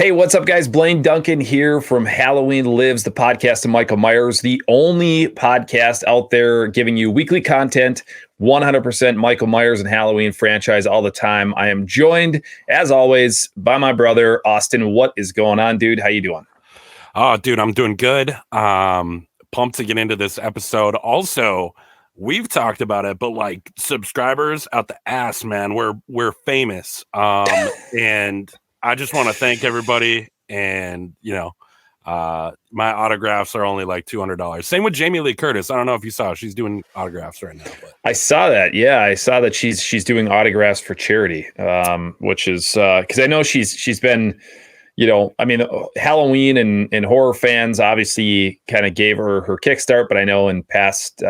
Hey, what's up, guys? Blaine Duncan here from Halloween Lives, the podcast of Michael Myers, the only podcast out there giving you weekly content, 100% Michael Myers and Halloween franchise all the time. I am joined, as always, by my brother, Austin. What is going on, dude? How you doing? Oh, dude, I'm doing good. Pumped to get into this episode. Also, we've talked about it, but like subscribers out the ass, man. We're famous. And I just want to thank everybody. And my autographs are only like $200. Same with Jamie Lee Curtis. I don't know if you saw, she's doing autographs right now. But I saw that. Yeah, I saw that she's doing autographs for charity, which is because I know she's been. Halloween and horror fans obviously kind of gave her kickstart, but I know in past,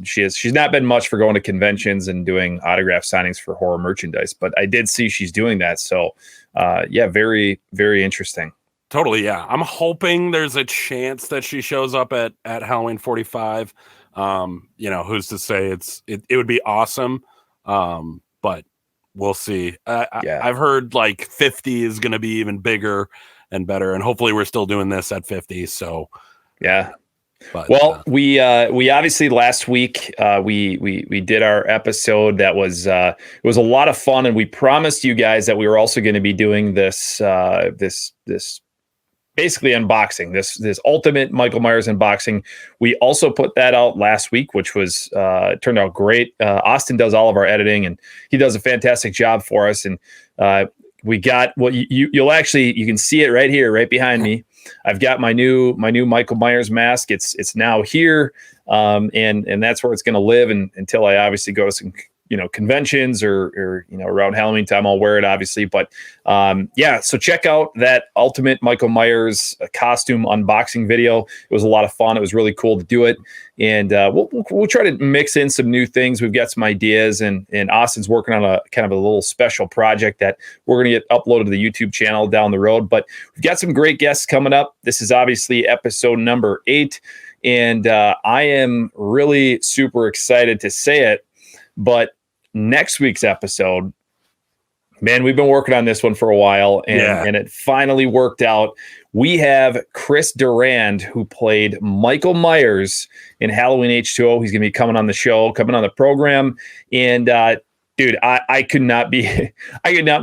she's not been much for going to conventions and doing autograph signings for horror merchandise, but I did see she's doing that. So, very, very interesting. Totally. Yeah. I'm hoping there's a chance that she shows up at Halloween 45. Who's to say it would be awesome. But we'll see. I've heard like 50 is going to be even bigger and better, and hopefully we're still doing this at 50. So, yeah. We obviously last week we did our episode that was it was a lot of fun, and we promised you guys that we were also going to be doing this basically unboxing, this ultimate Michael Myers unboxing. We also put that out last week, which was turned out great. Austin does all of our editing, and he does a fantastic job for us. And we got what you can see it right here, right behind me. I've got my new Michael Myers mask. It's now here, and that's where it's going to live until I obviously go to some conventions or around Halloween time. I'll wear it obviously, but so check out that ultimate Michael Myers costume unboxing video. It was a lot of fun. It was really cool to do it, and we'll try to mix in some new things. We've got some ideas, and Austin's working on a kind of a little special project that we're going to get uploaded to the YouTube channel down the road. But we've got some great guests coming up. This is obviously episode number 8, and I am really super excited to say it, but next week's episode, man, we've been working on this one for a while, and it finally worked out. We have Chris Durand, who played Michael Myers in Halloween H2O. He's going to be coming on the program. And dude, I could not be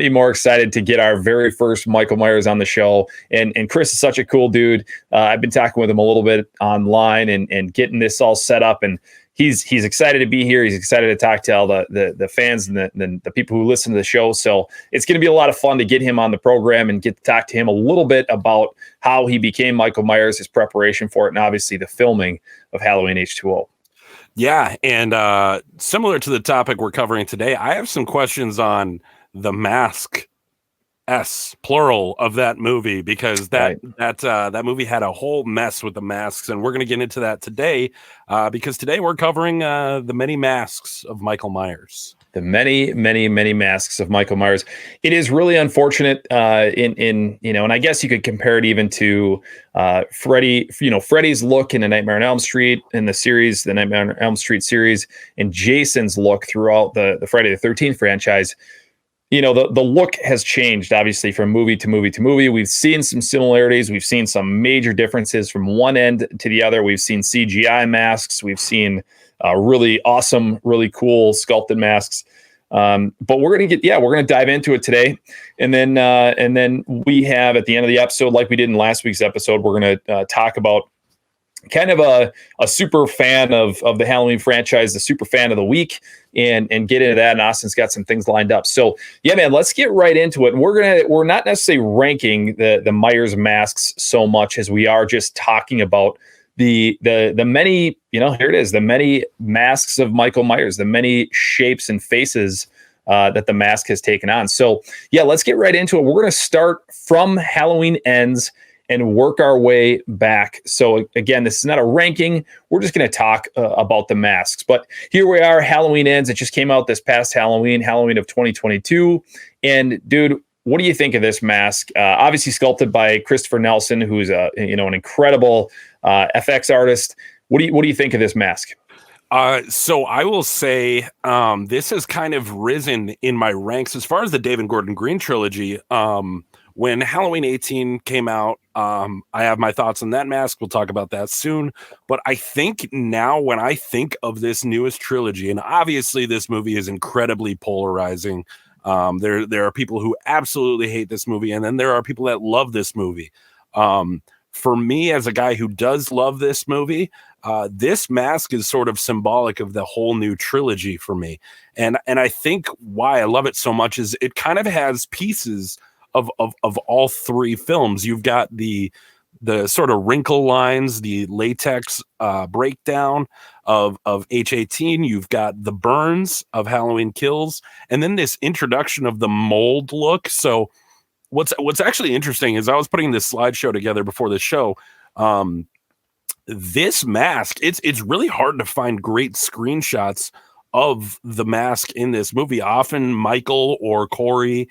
more excited to get our very first Michael Myers on the show. And Chris is such a cool dude. I've been talking with him a little bit online and getting this all set up, and he's excited to be here. He's excited to talk to all the fans and the people who listen to the show. So it's going to be a lot of fun to get him on the program and get to talk to him a little bit about how he became Michael Myers, his preparation for it, and obviously the filming of Halloween H2O. Yeah, and similar to the topic we're covering today, I have some questions on the mask, plural, of that movie, because that movie had a whole mess with the masks, and we're going to get into that today because today we're covering the many masks of Michael Myers. The many, many, many masks of Michael Myers. It is really unfortunate and I guess you could compare it even to Freddy's look in A Nightmare on Elm Street in the series, the Nightmare on Elm Street series, and Jason's look throughout the Friday the 13th franchise. The look has changed, obviously, from movie to movie to movie. We've seen some similarities. We've seen some major differences from one end to the other. We've seen CGI masks. We've seen really awesome, really cool sculpted masks. But we're going to dive into it today. And then we have at the end of the episode, like we did in last week's episode, we're going to talk about kind of a super fan of the Halloween franchise, the super fan of the week, and get into that. And Austin's got some things lined up. So yeah, man, let's get right into it. And we're not necessarily ranking the Myers masks so much as we are just talking about the many, here it is, the many masks of Michael Myers, the many shapes and faces that the mask has taken on. So yeah, let's get right into it. We're going to start from Halloween Ends and work our way back. So again, this is not a ranking. We're just going to talk about the masks. But here we are, Halloween Ends. It just came out this past Halloween of 2022. And dude, what do you think of this mask? Obviously sculpted by Christopher Nelson, who's an incredible FX artist. What do you think of this mask? So I will say this has kind of risen in my ranks as far as the David Gordon Green trilogy. when Halloween 18 came out, I have my thoughts on that mask. We'll talk about that soon. But I think now when I think of this newest trilogy, and obviously this movie is incredibly polarizing. There are people who absolutely hate this movie, and then there are people that love this movie. For me, as a guy who does love this movie, this mask is sort of symbolic of the whole new trilogy for me. And I think why I love it so much is it kind of has pieces of all three films. You've got the sort of wrinkle lines, the latex breakdown of H18. You've got the burns of Halloween Kills, and then this introduction of the mold look. So what's actually interesting is I was putting this slideshow together before the show. This mask, it's really hard to find great screenshots of the mask in this movie. Often Michael or Corey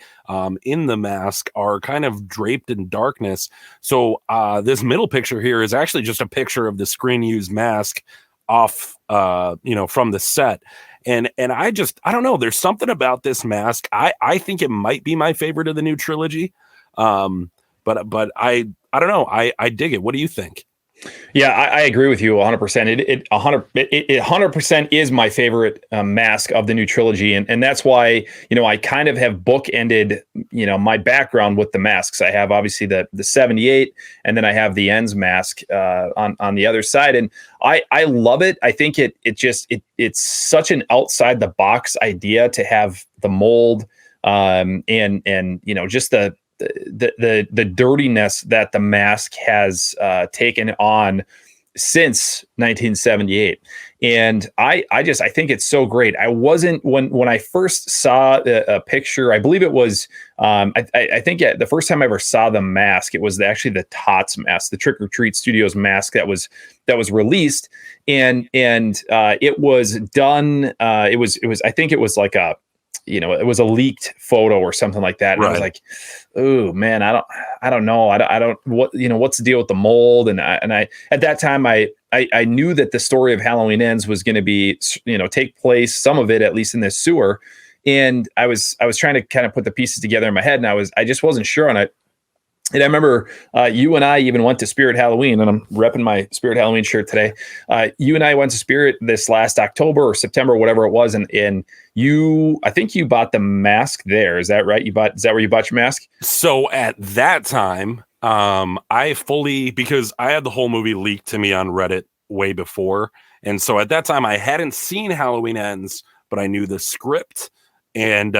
in the mask are kind of draped in darkness. So this middle picture here is actually just a picture of the screen used mask off from the set. And I don't know, there's something about this mask. I think it might be my favorite of the new trilogy. But I don't know. I dig it. What do you think? Yeah, I agree with you 100%. It 100% is my favorite mask of the new trilogy, and that's why I kind of have bookended my background with the masks. I have obviously the 78, and then I have the Ends mask on the other side, and I love it. I think it's such an outside the box idea to have the mold and just the dirtiness that the mask has taken on since 1978. And I think it's so great. I wasn't when I first saw a picture, I believe it was I think the first time I ever saw the mask, it was actually the Tots mask, the Trick or Treat Studios mask that was released, and it was done. It was I think it was like it was a leaked photo or something like that. And right. I was like, oh man, I don't know. I don't, what's the deal with the mold? And I, at that time, I knew that the story of Halloween Ends was going to be, take place, some of it, at least in this sewer. And I was trying to kind of put the pieces together in my head, and I just wasn't sure on it. And I remember you and I even went to Spirit Halloween, and I'm repping my Spirit Halloween shirt today. You and I went to Spirit this last October or September, whatever it was, and I think you bought the mask there. Is that right? Is that where you bought your mask? So at that time, because I had the whole movie leaked to me on Reddit way before, and so at that time I hadn't seen Halloween Ends, but I knew the script, and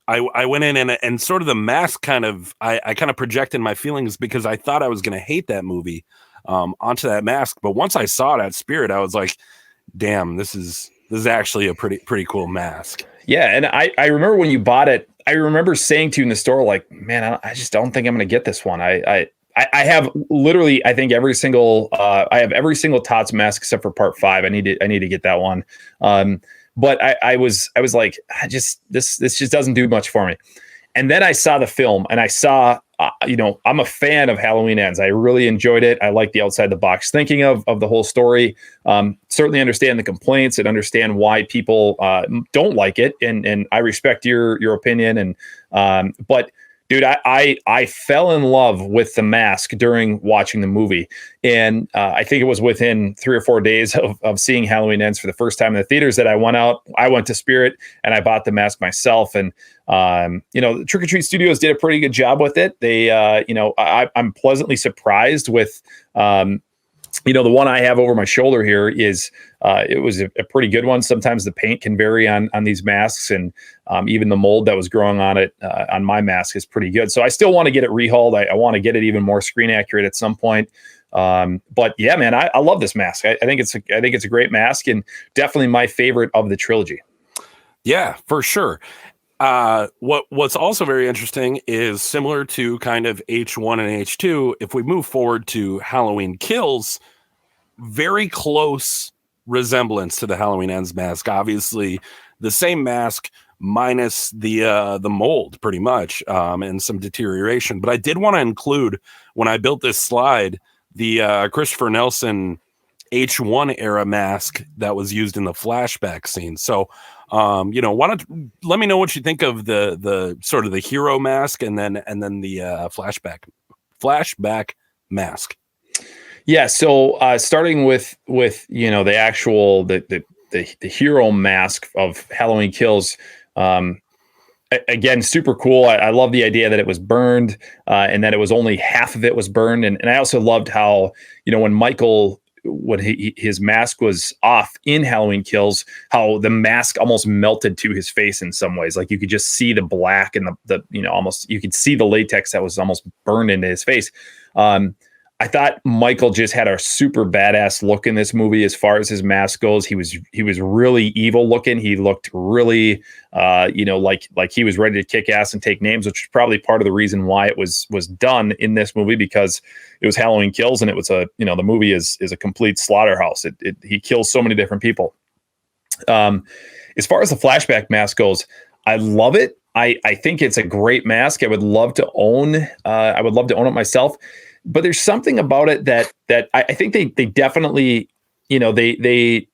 I went in and sort of the mask I kind of projected my feelings because I thought I was going to hate that movie onto that mask. But once I saw it at Spirit, I was like, damn, this is actually a pretty cool mask. Yeah. And I remember when you bought it, I remember saying to you in the store, like, man, I just don't think I'm going to get this one. I have literally, I think every single Tots mask except for part 5. I need to get that one. But I was like, this just doesn't do much for me. And then I saw the film, and I saw, I'm a fan of Halloween Ends. I really enjoyed it. I like the outside the box thinking of the whole story. Certainly understand the complaints and understand why people don't like it. And I respect your opinion. But dude, I fell in love with the mask during watching the movie. And I think it was within 3 or 4 days of seeing Halloween Ends for the first time in the theaters that I went to Spirit and I bought the mask myself. And, the Trick or Treat Studios did a pretty good job with it. They, I'm pleasantly surprised with, the one I have over my shoulder here is it was a pretty good one. Sometimes the paint can vary on these masks, and even the mold that was growing on it on my mask is pretty good. So I still want to get it rehauled. I want to get it even more screen accurate at some point. But yeah, man, I love this mask. I think it's a great mask, and definitely my favorite of the trilogy. Yeah, for sure. What's also very interesting is similar to kind of H1 and H2. If we move forward to Halloween Kills, very close resemblance to the Halloween Ends mask. Obviously, the same mask minus the mold, pretty much, and some deterioration. But I did want to include, when I built this slide, the Christopher Nelson H1 era mask that was used in the flashback scene. So, why don't let me know what you think of the sort of the hero mask and then the flashback mask. Yeah. So starting with the actual the hero mask of Halloween Kills. Again, super cool. I love the idea that it was burned and that it was only half of it was burned. And I also loved how, when his mask was off in Halloween Kills, how the mask almost melted to his face in some ways. Like you could just see the black and the almost, you could see the latex that was almost burned into his face. I thought Michael just had a super badass look in this movie as far as his mask goes. He was really evil looking. He looked really, like he was ready to kick ass and take names, which is probably part of the reason why it was done in this movie, because it was Halloween Kills and it was the movie is a complete slaughterhouse. He kills so many different people. As far as the flashback mask goes, I love it. I think it's a great mask. I would love to own it myself. But there's something about it that I think they definitely, there's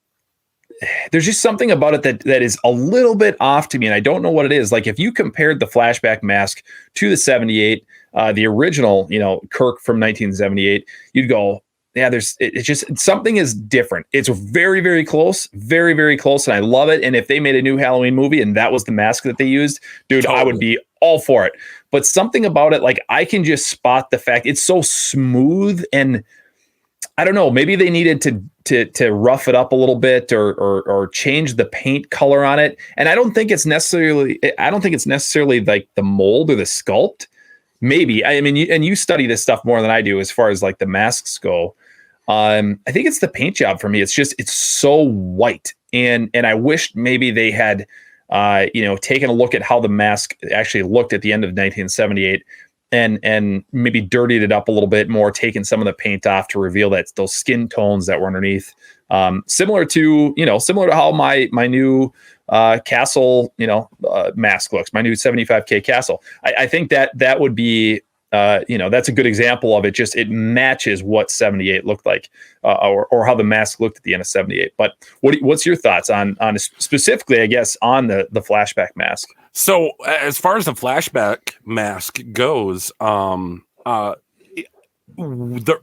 just something about it that is a little bit off to me, and I don't know what it is. Like if you compared the flashback mask to the 78, the original, Kirk from 1978, you'd go, yeah, it's just something is different. It's very, very close, very, very close, and I love it. And if they made a new Halloween movie and that was the mask that they used, dude, totally. I would be all for it. But something about it, like I can just spot the fact it's so smooth, and I don't know, maybe they needed to rough it up a little bit or change the paint color on it. And I don't think it's necessarily like the mold or the sculpt. Maybe, I mean, you study this stuff more than I do as far as like the masks go. I think it's the paint job for me. It's so white, and I wish maybe they had taken a look at how the mask actually looked at the end of 1978 and maybe dirtied it up a little bit more, taken some of the paint off to reveal those skin tones that were underneath. Similar to how my new Castle, mask looks, my new 75K Castle. I think that would be, that's a good example of it. Just, it matches what 78 looked like, or how the mask looked at the end of 78. But what's your thoughts on specifically, I guess, on the flashback mask? So as far as the flashback mask goes, the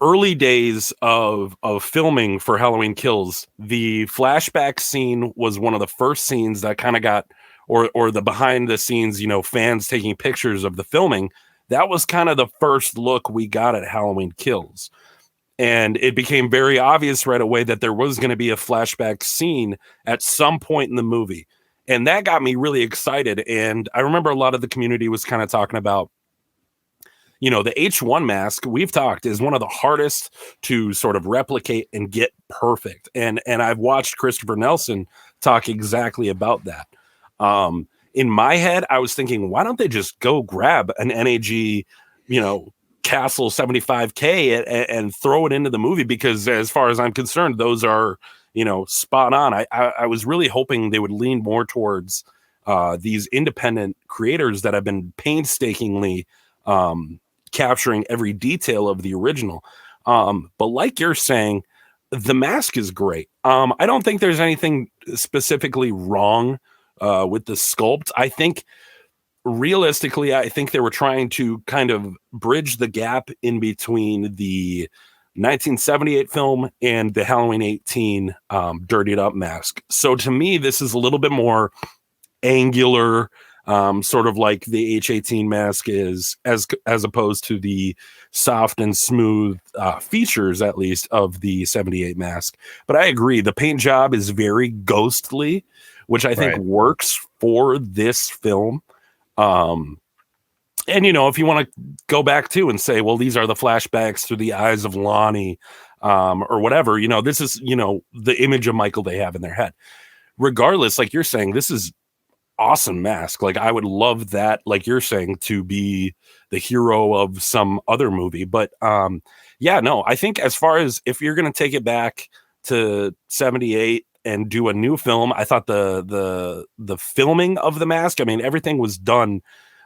early days of filming for Halloween Kills, the flashback scene was one of the first scenes that kind of got, or the behind the scenes, fans taking pictures of the filming. That was kind of the first look we got at Halloween Kills. And it became very obvious right away that there was going to be a flashback scene at some point in the movie. And that got me really excited. And I remember a lot of the community was kind of talking about, the H1 mask, we've talked, is one of the hardest to sort of replicate and get perfect. And I've watched Christopher Nelson talk exactly about that. In my head, I was thinking, why don't they just go grab an NAG, Castle 75K and throw it into the movie? Because as far as I'm concerned, those are, spot on. I was really hoping they would lean more towards these independent creators that have been painstakingly capturing every detail of the original. But like you're saying, the mask is great. I don't think there's anything specifically wrong with the sculpt. I think realistically, they were trying to kind of bridge the gap in between the 1978 film and the Halloween 18 dirtied up mask. So to me, this is a little bit more angular, sort of like the H18 mask is, as opposed to the soft and smooth features, at least, of the 78 mask. But I agree, the paint job is very ghostly, which I think works for this film. And, if you want to go back to and say, well, these are the flashbacks through the eyes of Lonnie, or whatever, this is, the image of Michael they have in their head. Regardless, like you're saying, this is awesome mask. Like, I would love that, like you're saying, to be the hero of some other movie. But I think as far as if you're going to take it back to 78 and do a new film, I thought the filming of the mask, I mean, everything was done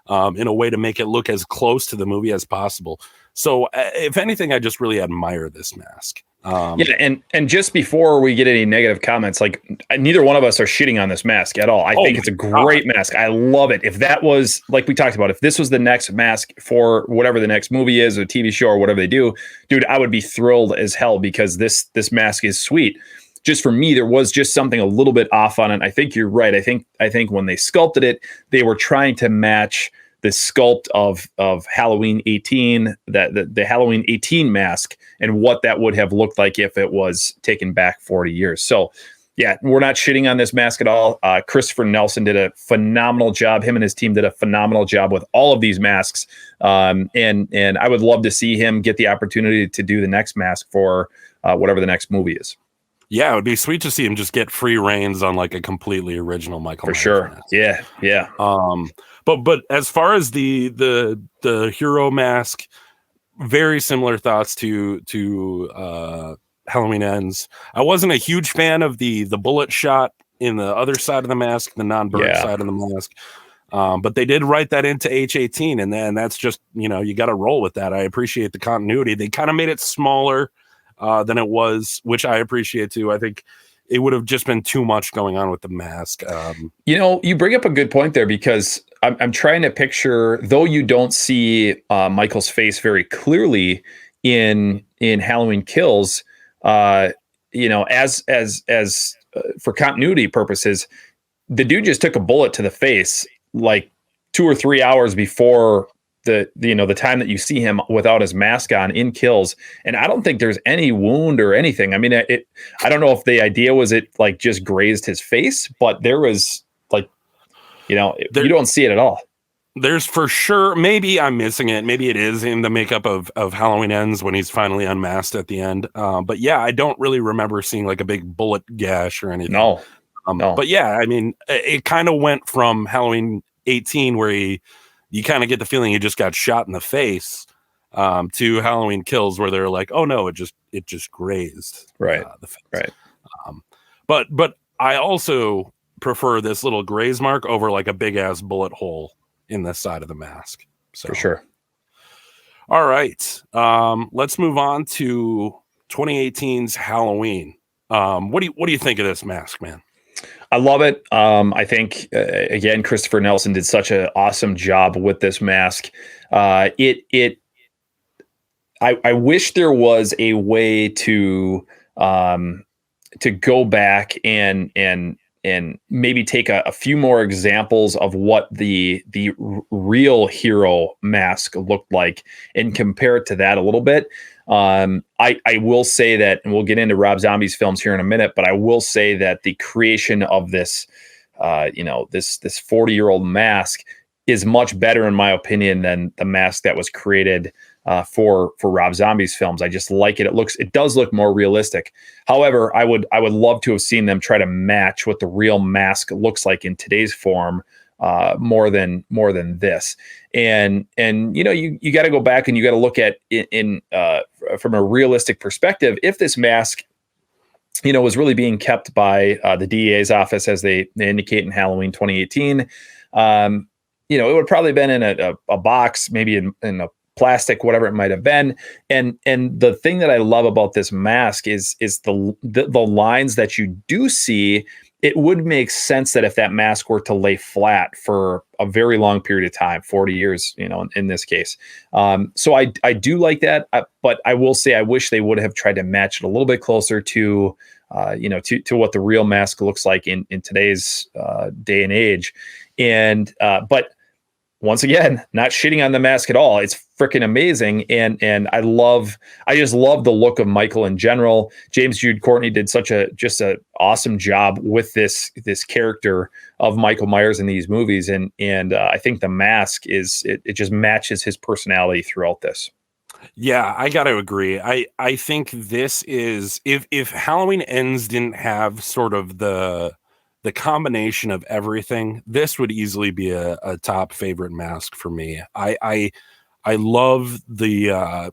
in a way to make it look as close to the movie as possible. So if anything, I just really admire this mask. Yeah, and just before we get any negative comments, like neither one of us are shitting on this mask at all. I think it's a great mask. I love it. If that was like we talked about, if this was the next mask for whatever the next movie is or TV show or whatever they do, dude, I would be thrilled as hell because this mask is sweet. Just for me, there was just something a little bit off on it. I think you're right. I think when they sculpted it, they were trying to match the sculpt of Halloween 18, the Halloween 18 mask, and what that would have looked like if it was taken back 40 years. So, yeah, we're not shitting on this mask at all. Christopher Nelson did a phenomenal job. Him and his team did a phenomenal job with all of these masks. And I would love to see him get the opportunity to do the next mask for whatever the next movie is. Yeah, it would be sweet to see him just get free reins on like a completely original Michael For Myers sure. mask. Yeah. But as far as the hero mask, very similar thoughts to Halloween Ends. I wasn't a huge fan of the bullet shot in the other side of the mask, the non-bird side of the mask. But they did write that into H18, and then that's just, you got to roll with that. I appreciate the continuity. They kind of made it smaller than it was, which I appreciate too. I think it would have just been too much going on with the mask. You bring up a good point there because I'm trying to picture, though you don't see Michael's face very clearly in Halloween Kills, as for continuity purposes, the dude just took a bullet to the face like 2 or 3 hours before the time that you see him without his mask on in Kills, and I don't think there's any wound or anything. I mean, I don't know if the idea was it like just grazed his face, but there was like, you don't see it at all. There's for sure, maybe I'm missing it. Maybe it is in the makeup of Halloween Ends when he's finally unmasked at the end. But yeah, I don't really remember seeing like a big bullet gash or anything. No. But yeah, I mean, it kind of went from Halloween 18 where you kind of get the feeling he just got shot in the face, to Halloween Kills where they're like, oh no, it just grazed the face. Right. But I also prefer this little graze mark over like a big ass bullet hole in the side of the mask. So for sure. All right. Let's move on to 2018's Halloween. What do you think of this mask, man? I love it. I think again, Christopher Nelson did such an awesome job with this mask. I wish there was a way to go back and maybe take a few more examples of what the real hero mask looked like and compare it to that a little bit. I will say that, and we'll get into Rob Zombie's films here in a minute, but I will say that the creation of this 40-year-old mask is much better, in my opinion, than the mask that was created for Rob Zombie's films. I just like it. It does look more realistic. However, I would love to have seen them try to match what the real mask looks like in today's form, more than this. And you got to go back and you got to look at in from a realistic perspective, if this mask was really being kept by the DEA's office, as they indicate in Halloween 2018, it would probably been in a box, maybe in a plastic, whatever it might have been. And the thing that I love about this mask is the lines that you do see. It would make sense that if that mask were to lay flat for a very long period of time, 40 years, in this case. So I do like that, but I will say I wish they would have tried to match it a little bit closer to what the real mask looks like in today's day and age. And but once again, not shitting on the mask at all. It's freaking amazing. And I just love the look of Michael in general. James Jude Courtney did such a awesome job with this character of Michael Myers in these movies. And I think the mask it just matches his personality throughout this. Yeah, I got to agree. I think this is, if Halloween Ends didn't have sort of the combination of everything, this would easily be a top favorite mask for me. I love the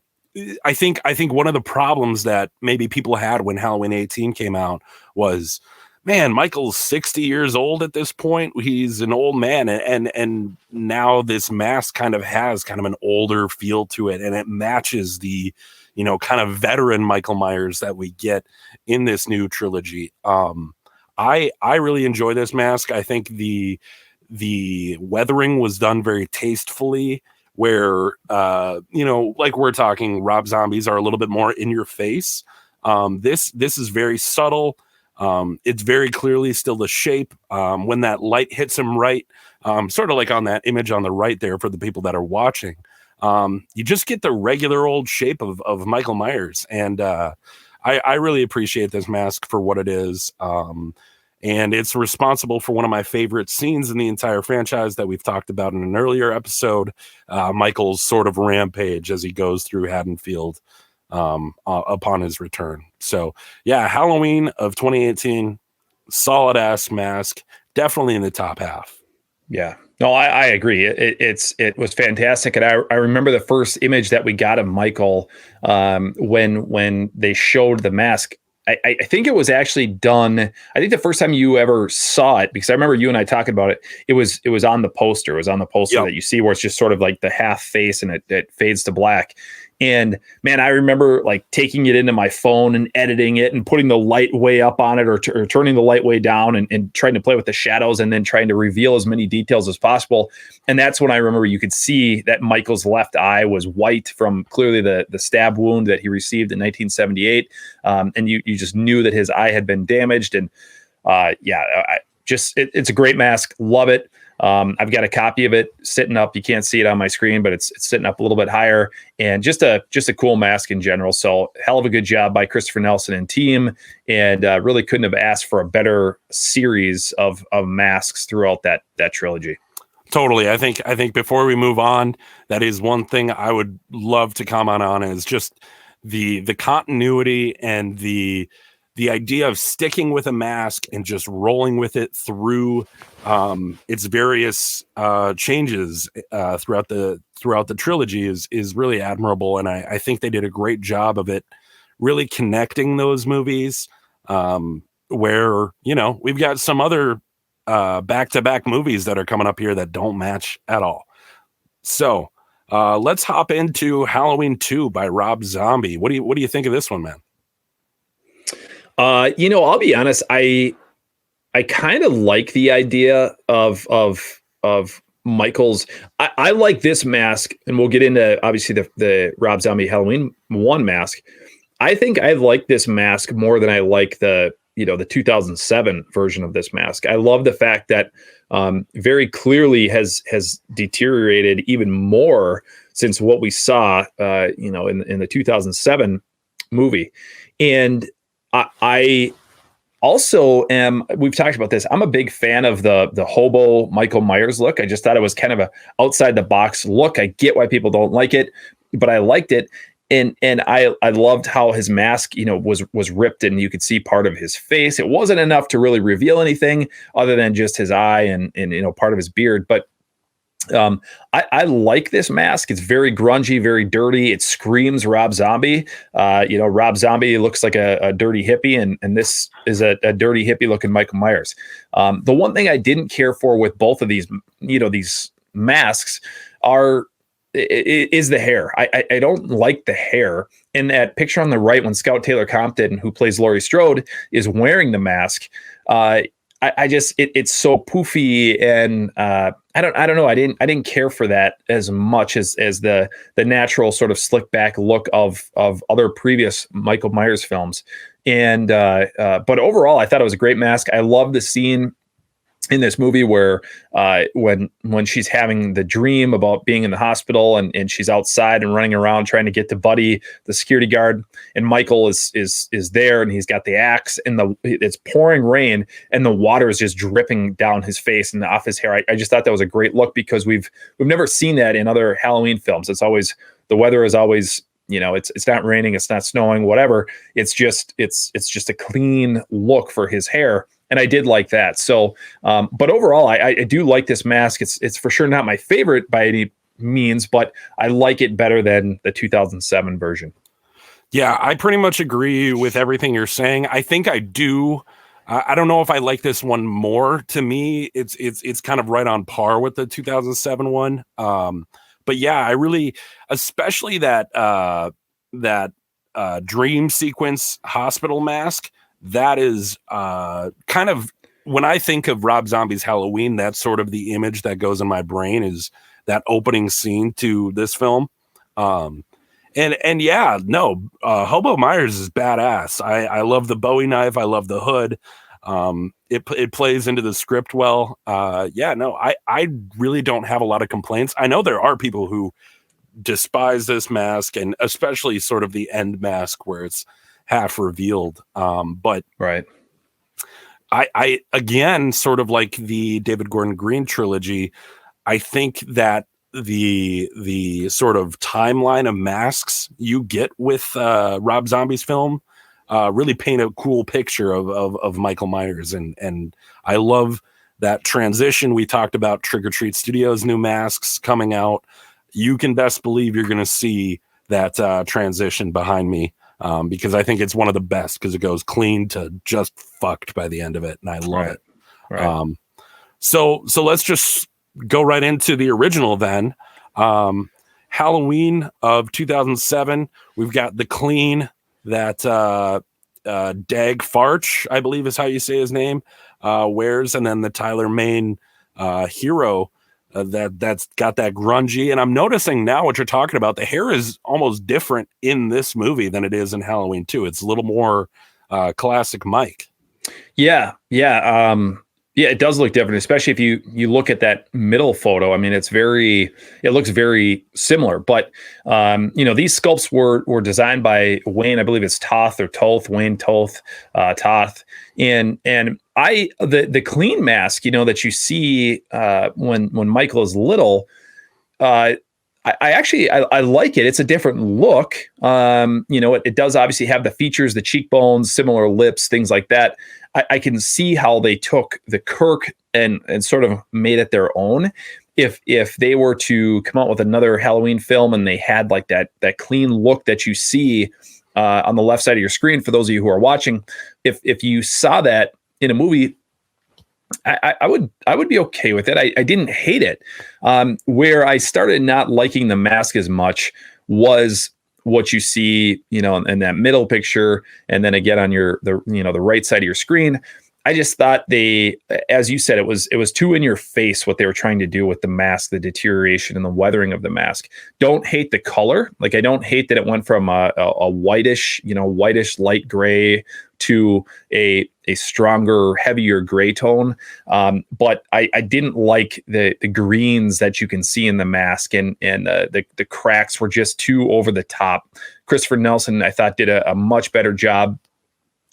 I think one of the problems that maybe people had when Halloween 18 came out was, man, Michael's 60 years old at this point. He's an old man, and now this mask kind of has kind of an older feel to it, and it matches the kind of veteran Michael Myers that we get in this new trilogy. I really enjoy this mask. I think the weathering was done very tastefully, where like we're talking Rob Zombies are a little bit more in your face. This is very subtle. It's very clearly still the shape. When that light hits him right, sort of like on that image on the right there for the people that are watching, you just get the regular old shape of Michael Myers. And I really appreciate this mask for what it is. And it's responsible for one of my favorite scenes in the entire franchise that we've talked about in an earlier episode, Michael's sort of rampage as he goes through Haddonfield upon his return. So yeah, Halloween of 2018, solid ass mask, definitely in the top half. Yeah, no, I agree. It was fantastic, and I remember the first image that we got of Michael when they showed the mask. I think it was actually done. I think the first time you ever saw it, because I remember you and I talking about it. It was on the poster. It was on the poster that you see where it's just sort of like the half face and it fades to black. And man, I remember like taking it into my phone and editing it and putting the light way up on it or turning the light way down and trying to play with the shadows and then trying to reveal as many details as possible. And that's when I remember you could see that Michael's left eye was white from clearly the stab wound that he received in 1978. And you just knew that his eye had been damaged. And it's a great mask. Love it. I've got a copy of it sitting up. You can't see it on my screen, but it's sitting up a little bit higher, and just a cool mask in general. So hell of a good job by Christopher Nelson and team, and really couldn't have asked for a better series of masks throughout that trilogy. Totally. I think before we move on, that is one thing I would love to comment on is just the continuity and the idea of sticking with a mask and just rolling with it through its various changes throughout the trilogy is really admirable. And I think they did a great job of it, really connecting those movies where, we've got some other back-to-back movies that are coming up here that don't match at all. So let's hop into Halloween 2 by Rob Zombie. What do you think of this one, man? I'll be honest. I kind of like the idea of Michael's. I like this mask, and we'll get into obviously the Rob Zombie Halloween 1 mask. I think I like this mask more than I like the 2007 version of this mask. I love the fact that very clearly has deteriorated even more since what we saw in the 2007 movie. And I also we've talked about this. I'm a big fan of the hobo Michael Myers look. I just thought it was kind of a outside the box look. I get why people don't like it, but I liked it. And I loved how his mask, was ripped and you could see part of his face. It wasn't enough to really reveal anything other than just his eye and part of his beard. But I like this mask. It's very grungy, very dirty. It screams Rob Zombie. Rob Zombie looks like a dirty hippie, and this is a dirty hippie looking Michael Myers. The one thing I didn't care for with both of these, these masks is the hair. I don't like the hair. In that picture on the right, when Scout Taylor Compton, who plays Laurie Strode, is wearing the mask, it's so poofy, and I don't know. I didn't care for that as much as the natural sort of slick back look of other previous Michael Myers films. And but overall, I thought it was a great mask. I love the scene in this movie where when she's having the dream about being in the hospital and she's outside and running around trying to get to Buddy, the security guard, and Michael is there and he's got the axe and it's pouring rain and the water is just dripping down his face and off his hair. I just thought that was a great look because we've never seen that in other Halloween films. It's always, the weather is always, it's not raining, it's not snowing, whatever. It's just a clean look for his hair. And I did like that. So, but overall, I do like this mask. It's for sure not my favorite by any means, but I like it better than the 2007 version. Yeah, I pretty much agree with everything you're saying. I think I do. I don't know if I like this one more. To me, it's kind of right on par with the 2007 one. But yeah, I really, especially that dream sequence hospital mask, that is kind of, when I think of Rob Zombie's Halloween, that's sort of the image that goes in my brain, is that opening scene to this film. And yeah, no, Hobo Myers is badass. I love the Bowie knife. I love the hood. It plays into the script well. Yeah, no, I really don't have a lot of complaints. I know there are people who despise this mask, and especially sort of the end mask where it's half revealed. But right. I again, sort of like the David Gordon Green trilogy, I think that the sort of timeline of masks you get with Rob Zombie's film really paint a cool picture of Michael Myers, and I love that transition. We talked about Trick or Treat Studios' new masks coming out. You can best believe you're going to see that transition behind me, because I think it's one of the best, because it goes clean to just fucked by the end of it, and I love it. Right. So let's just go right into the original then. Halloween of 2007. We've got the clean that Dag Farch, I believe is how you say his name, wears, and then the Tyler Mane hero that's got that grungy. And I'm noticing now what you're talking about, the hair is almost different in this movie than it is in Halloween 2. It's a little more classic Mike. Yeah. Yeah, it does look different, especially if you look at that middle photo. I mean, it looks very similar. But these sculpts were designed by Wayne, I believe it's Toth or Toth, Wayne Toth, Toth, and the clean mask, that you see when Michael is little. I like it. It's a different look. It does obviously have the features, the cheekbones, similar lips, things like that. I can see how they took the Kirk and sort of made it their own. If they were to come out with another Halloween film and they had like that clean look that you see on the left side of your screen, for those of you who are watching, if you saw that in a movie, I would be okay with it. I didn't hate it. Where I started not liking the mask as much was what you see, in that middle picture, and then again on the right side of your screen. I just thought as you said, it was too in your face what they were trying to do with the mask, the deterioration and the weathering of the mask. Don't hate the color. Like, I don't hate that it went from a whitish light gray to a stronger, heavier gray tone. But I didn't like the greens that you can see in the mask, and the cracks were just too over the top. Christopher Nelson, I thought, did a much better job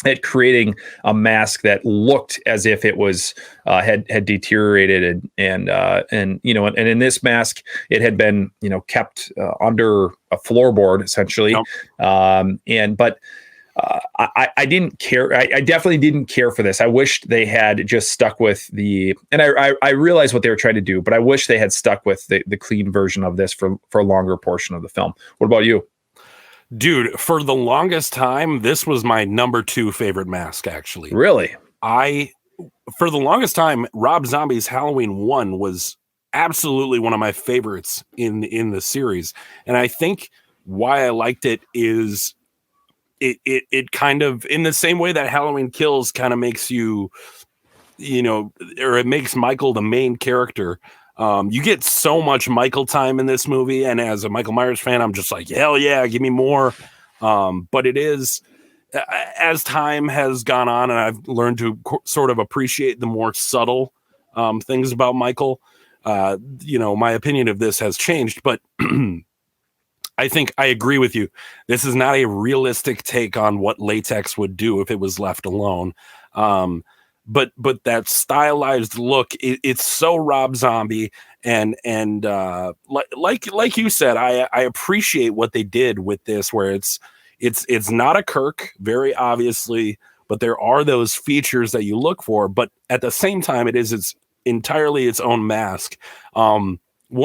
at creating a mask that looked as if it was had deteriorated, and in this mask it had been kept under a floorboard essentially. Yep. But I didn't care. I definitely didn't care for this. I wished they had just stuck with and I realized what they were trying to do, but I wish they had stuck with the clean version of this for a longer portion of the film. What about you? Dude, for the longest time, this was my number 2 favorite mask, actually. Really? For the longest time, Rob Zombie's Halloween 1 was absolutely one of my favorites in the series. And I think why I liked it is it kind of, in the same way that Halloween Kills kind of makes or it makes Michael the main character. You get so much Michael time in this movie, and as a Michael Myers fan, I'm just like, hell yeah, give me more. But it is, as time has gone on, and I've learned to sort of appreciate the more subtle things about Michael, my opinion of this has changed. But I think I agree with you. This is not a realistic take on what latex would do if it was left alone. But that stylized look, it's so Rob Zombie, and like you said, I appreciate what they did with this, where it's not a Kirk, very obviously, but there are those features that you look for, but at the same time, it's entirely its own mask. One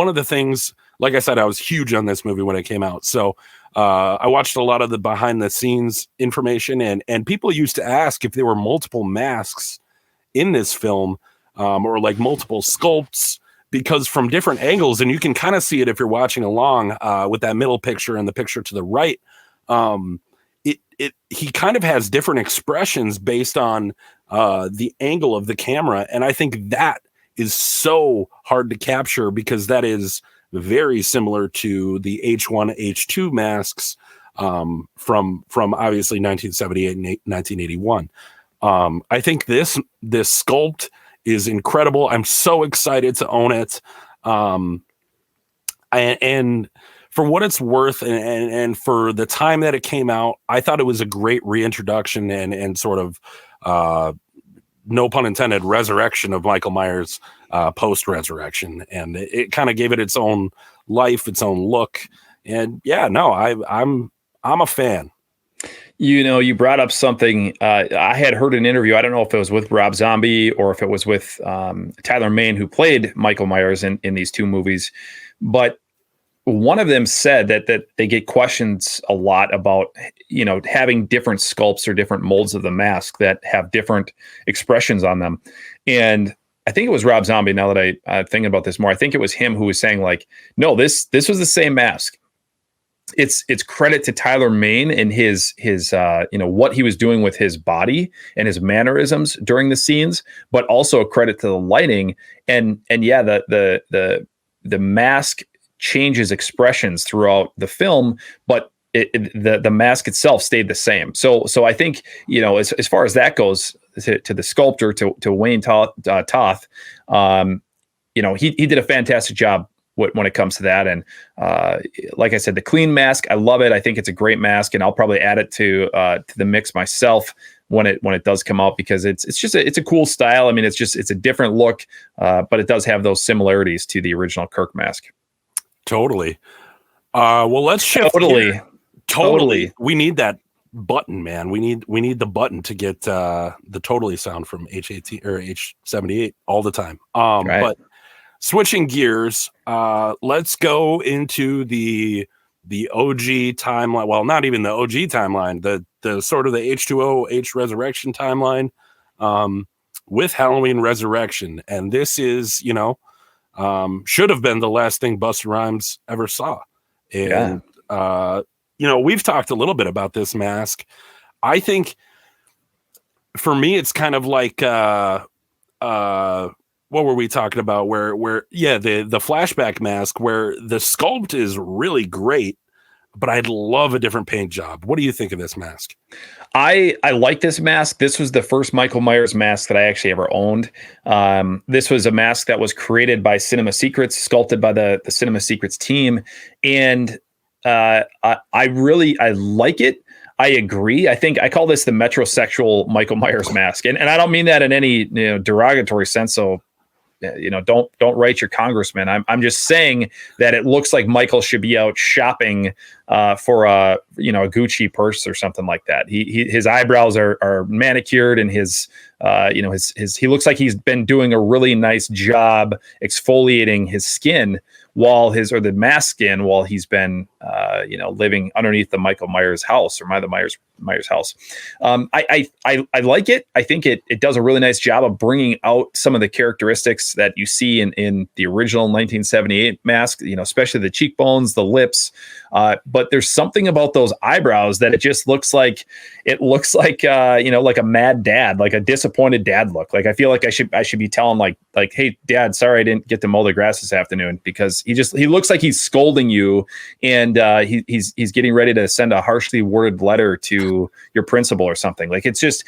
of the things, like I said, I was huge on this movie when it came out, so I watched a lot of the behind the scenes information, and people used to ask if there were multiple masks in this film, or like multiple sculpts, because from different angles, and you can kind of see it if you're watching along with that middle picture and the picture to the right, he kind of has different expressions based on the angle of the camera, and I think that is so hard to capture because that is very similar to the H1, H2 masks from obviously 1978 and 1981. I think this sculpt is incredible. I'm so excited to own it. And for what it's worth and for the time that it came out, I thought it was a great reintroduction and sort of no pun intended, resurrection of Michael Myers post-resurrection. And it kind of gave it its own life, its own look. And yeah, no, I'm a fan. You brought up something. I had heard an interview. I don't know if it was with Rob Zombie or if it was with Tyler Mane, who played Michael Myers in these two movies. But one of them said that they get questions a lot about, having different sculpts or different molds of the mask that have different expressions on them. And I think it was Rob Zombie. Now that I'm thinking about this more, I think it was him who was saying like, no, this was the same mask. It's credit to Tyler Mane and his what he was doing with his body and his mannerisms during the scenes, but also a credit to the lighting and yeah, the mask changes expressions throughout the film, but the mask itself stayed the same. So I think, as far as that goes, to the sculptor, to Wayne Toth, he did a fantastic job when it comes to that. And like I said, the clean mask, I love it. I think it's a great mask, and I'll probably add it to the mix myself when it does come out, because it's a cool style. I mean, it's a different look, but it does have those similarities to the original Kirk mask. Totally. Well, let's shift. Totally. We need that button, man. We need the button to get the totally sound from H18 or H78 all the time. Right. But switching gears, let's go into the OG timeline. Well, not even the OG timeline, the sort of the H2O H Resurrection timeline with Halloween Resurrection. And this is, should have been the last thing Busta Rhymes ever saw. And, we've talked a little bit about this mask. I think for me, it's kind of like, what were we talking about? Where the flashback mask, where the sculpt is really great, but I'd love a different paint job. What do you think of this mask? I like this mask. This was the first Michael Myers mask that I actually ever owned. This was a mask that was created by Cinema Secrets, sculpted by the Cinema Secrets team. And I like it. I agree. I think I call this the metrosexual Michael Myers mask. And I don't mean that in any derogatory sense. So don't write your congressman. I'm just saying that it looks like Michael should be out shopping for a Gucci purse or something like that. His eyebrows are manicured, and his he looks like he's been doing a really nice job exfoliating his skin while the mask skin while he's been living underneath the Michael Myers house, or the Myers house. I like it. I think it does a really nice job of bringing out some of the characteristics that you see in the original 1978 mask, especially the cheekbones, the lips. But there's something about those eyebrows that it just looks like like a mad dad, like a disappointed dad look. Like I feel like I should be telling like, hey Dad, sorry I didn't get to mow the grass this afternoon, because he looks like he's scolding you, and he's getting ready to send a harshly worded letter to your principal or something. Like it's just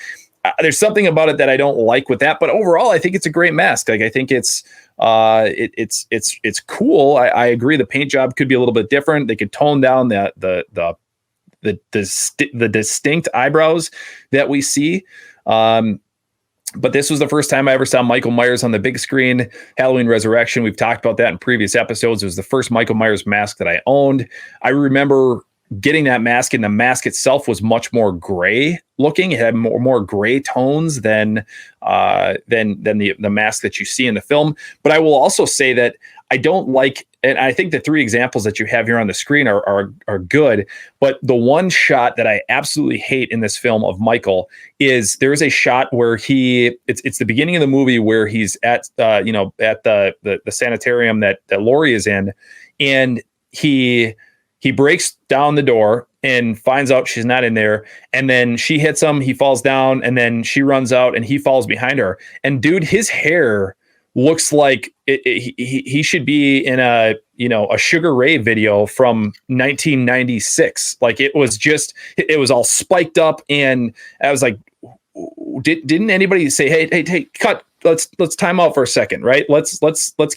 there's something about it that I don't like with that. But overall, I think it's a great mask. Like I think it's cool. I agree. The paint job could be a little bit different. They could tone down the distinct eyebrows that we see. But this was the first time I ever saw Michael Myers on the big screen. Halloween Resurrection, we've talked about that in previous episodes. It was the first Michael Myers mask that I owned. I remember getting that mask, and the mask itself was much more gray looking. It had more gray tones than the mask that you see in the film. But I will also say that I don't like, and I think the three examples that you have here on the screen are good, but the one shot that I absolutely hate in this film of Michael is there is a shot where it's the beginning of the movie where he's at the sanitarium that Laurie is in, and he breaks down the door and finds out she's not in there. And then she hits him, he falls down, and then she runs out and he falls behind her. And dude, his hair looks like he should be in a Sugar Ray video from 1996. Like it was all spiked up, and I was like, didn't anybody say, hey, cut, let's time out for a second, right? Let's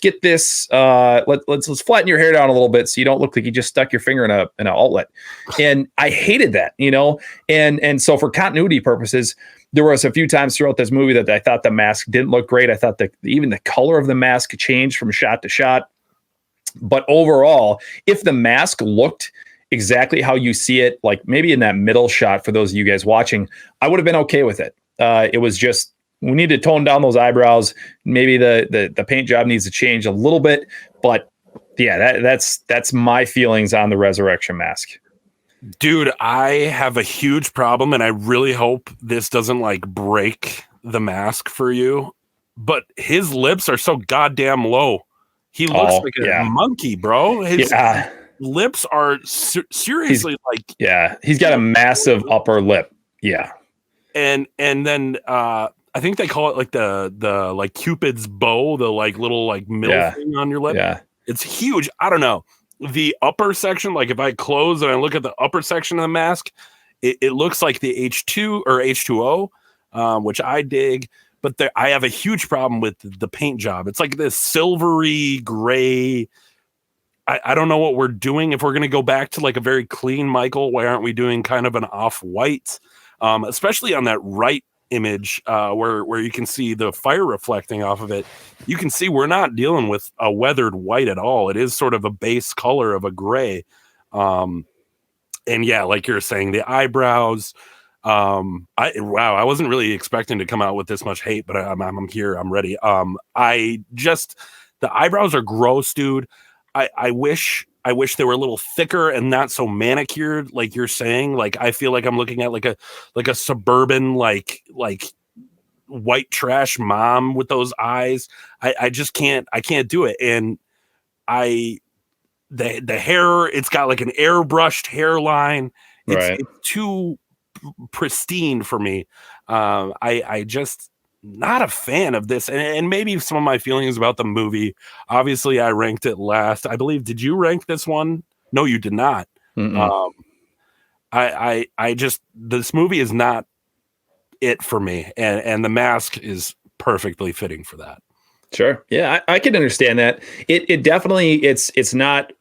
get this, let's flatten your hair down a little bit so you don't look like you just stuck your finger in an outlet. And I hated that, and so for continuity purposes, there was a few times throughout this movie that I thought the mask didn't look great. I thought that even the color of the mask changed from shot to shot. But overall, if the mask looked exactly how you see it, like maybe in that middle shot for those of you guys watching, I would have been okay with it. It was just, we need to tone down those eyebrows. Maybe the paint job needs to change a little bit, but yeah, that's my feelings on the Resurrection Mask. Dude, I have a huge problem, and I really hope this doesn't like break the mask for you, but his lips are so goddamn low. He looks like a monkey, bro. His lips are seriously he's got a massive upper lip. Yeah. And then I think they call it like the like Cupid's bow, the like little like middle thing on your lip. Yeah. It's huge. I don't know. The upper section, like if I close and I look at the upper section of the mask, it looks like the H2 or H2O, which I dig. But I have a huge problem with the paint job. It's like this silvery gray. I don't know what we're doing. If we're going to go back to like a very clean Michael, why aren't we doing kind of an off-white? Especially on that right image where you can see the fire reflecting off of it. You can see we're not dealing with a weathered white at all. It is sort of a base color of a gray. And yeah, like you're saying, the eyebrows. I wasn't really expecting to come out with this much hate, but I'm here. I'm ready. The eyebrows are gross, dude. I wish they were a little thicker and not so manicured, like you're saying. Like I feel like I'm looking at like a suburban like white trash mom with those eyes. I just can't do it. And the hair, it's got like an airbrushed hairline. It's too pristine for me. I just not a fan of this, and maybe some of my feelings about the movie. Obviously, I ranked it last. I believe. Did you rank this one? No, you did not. I just, this movie is not it for me, and the mask is perfectly fitting for that. Sure. Yeah, I can understand that. It definitely it's not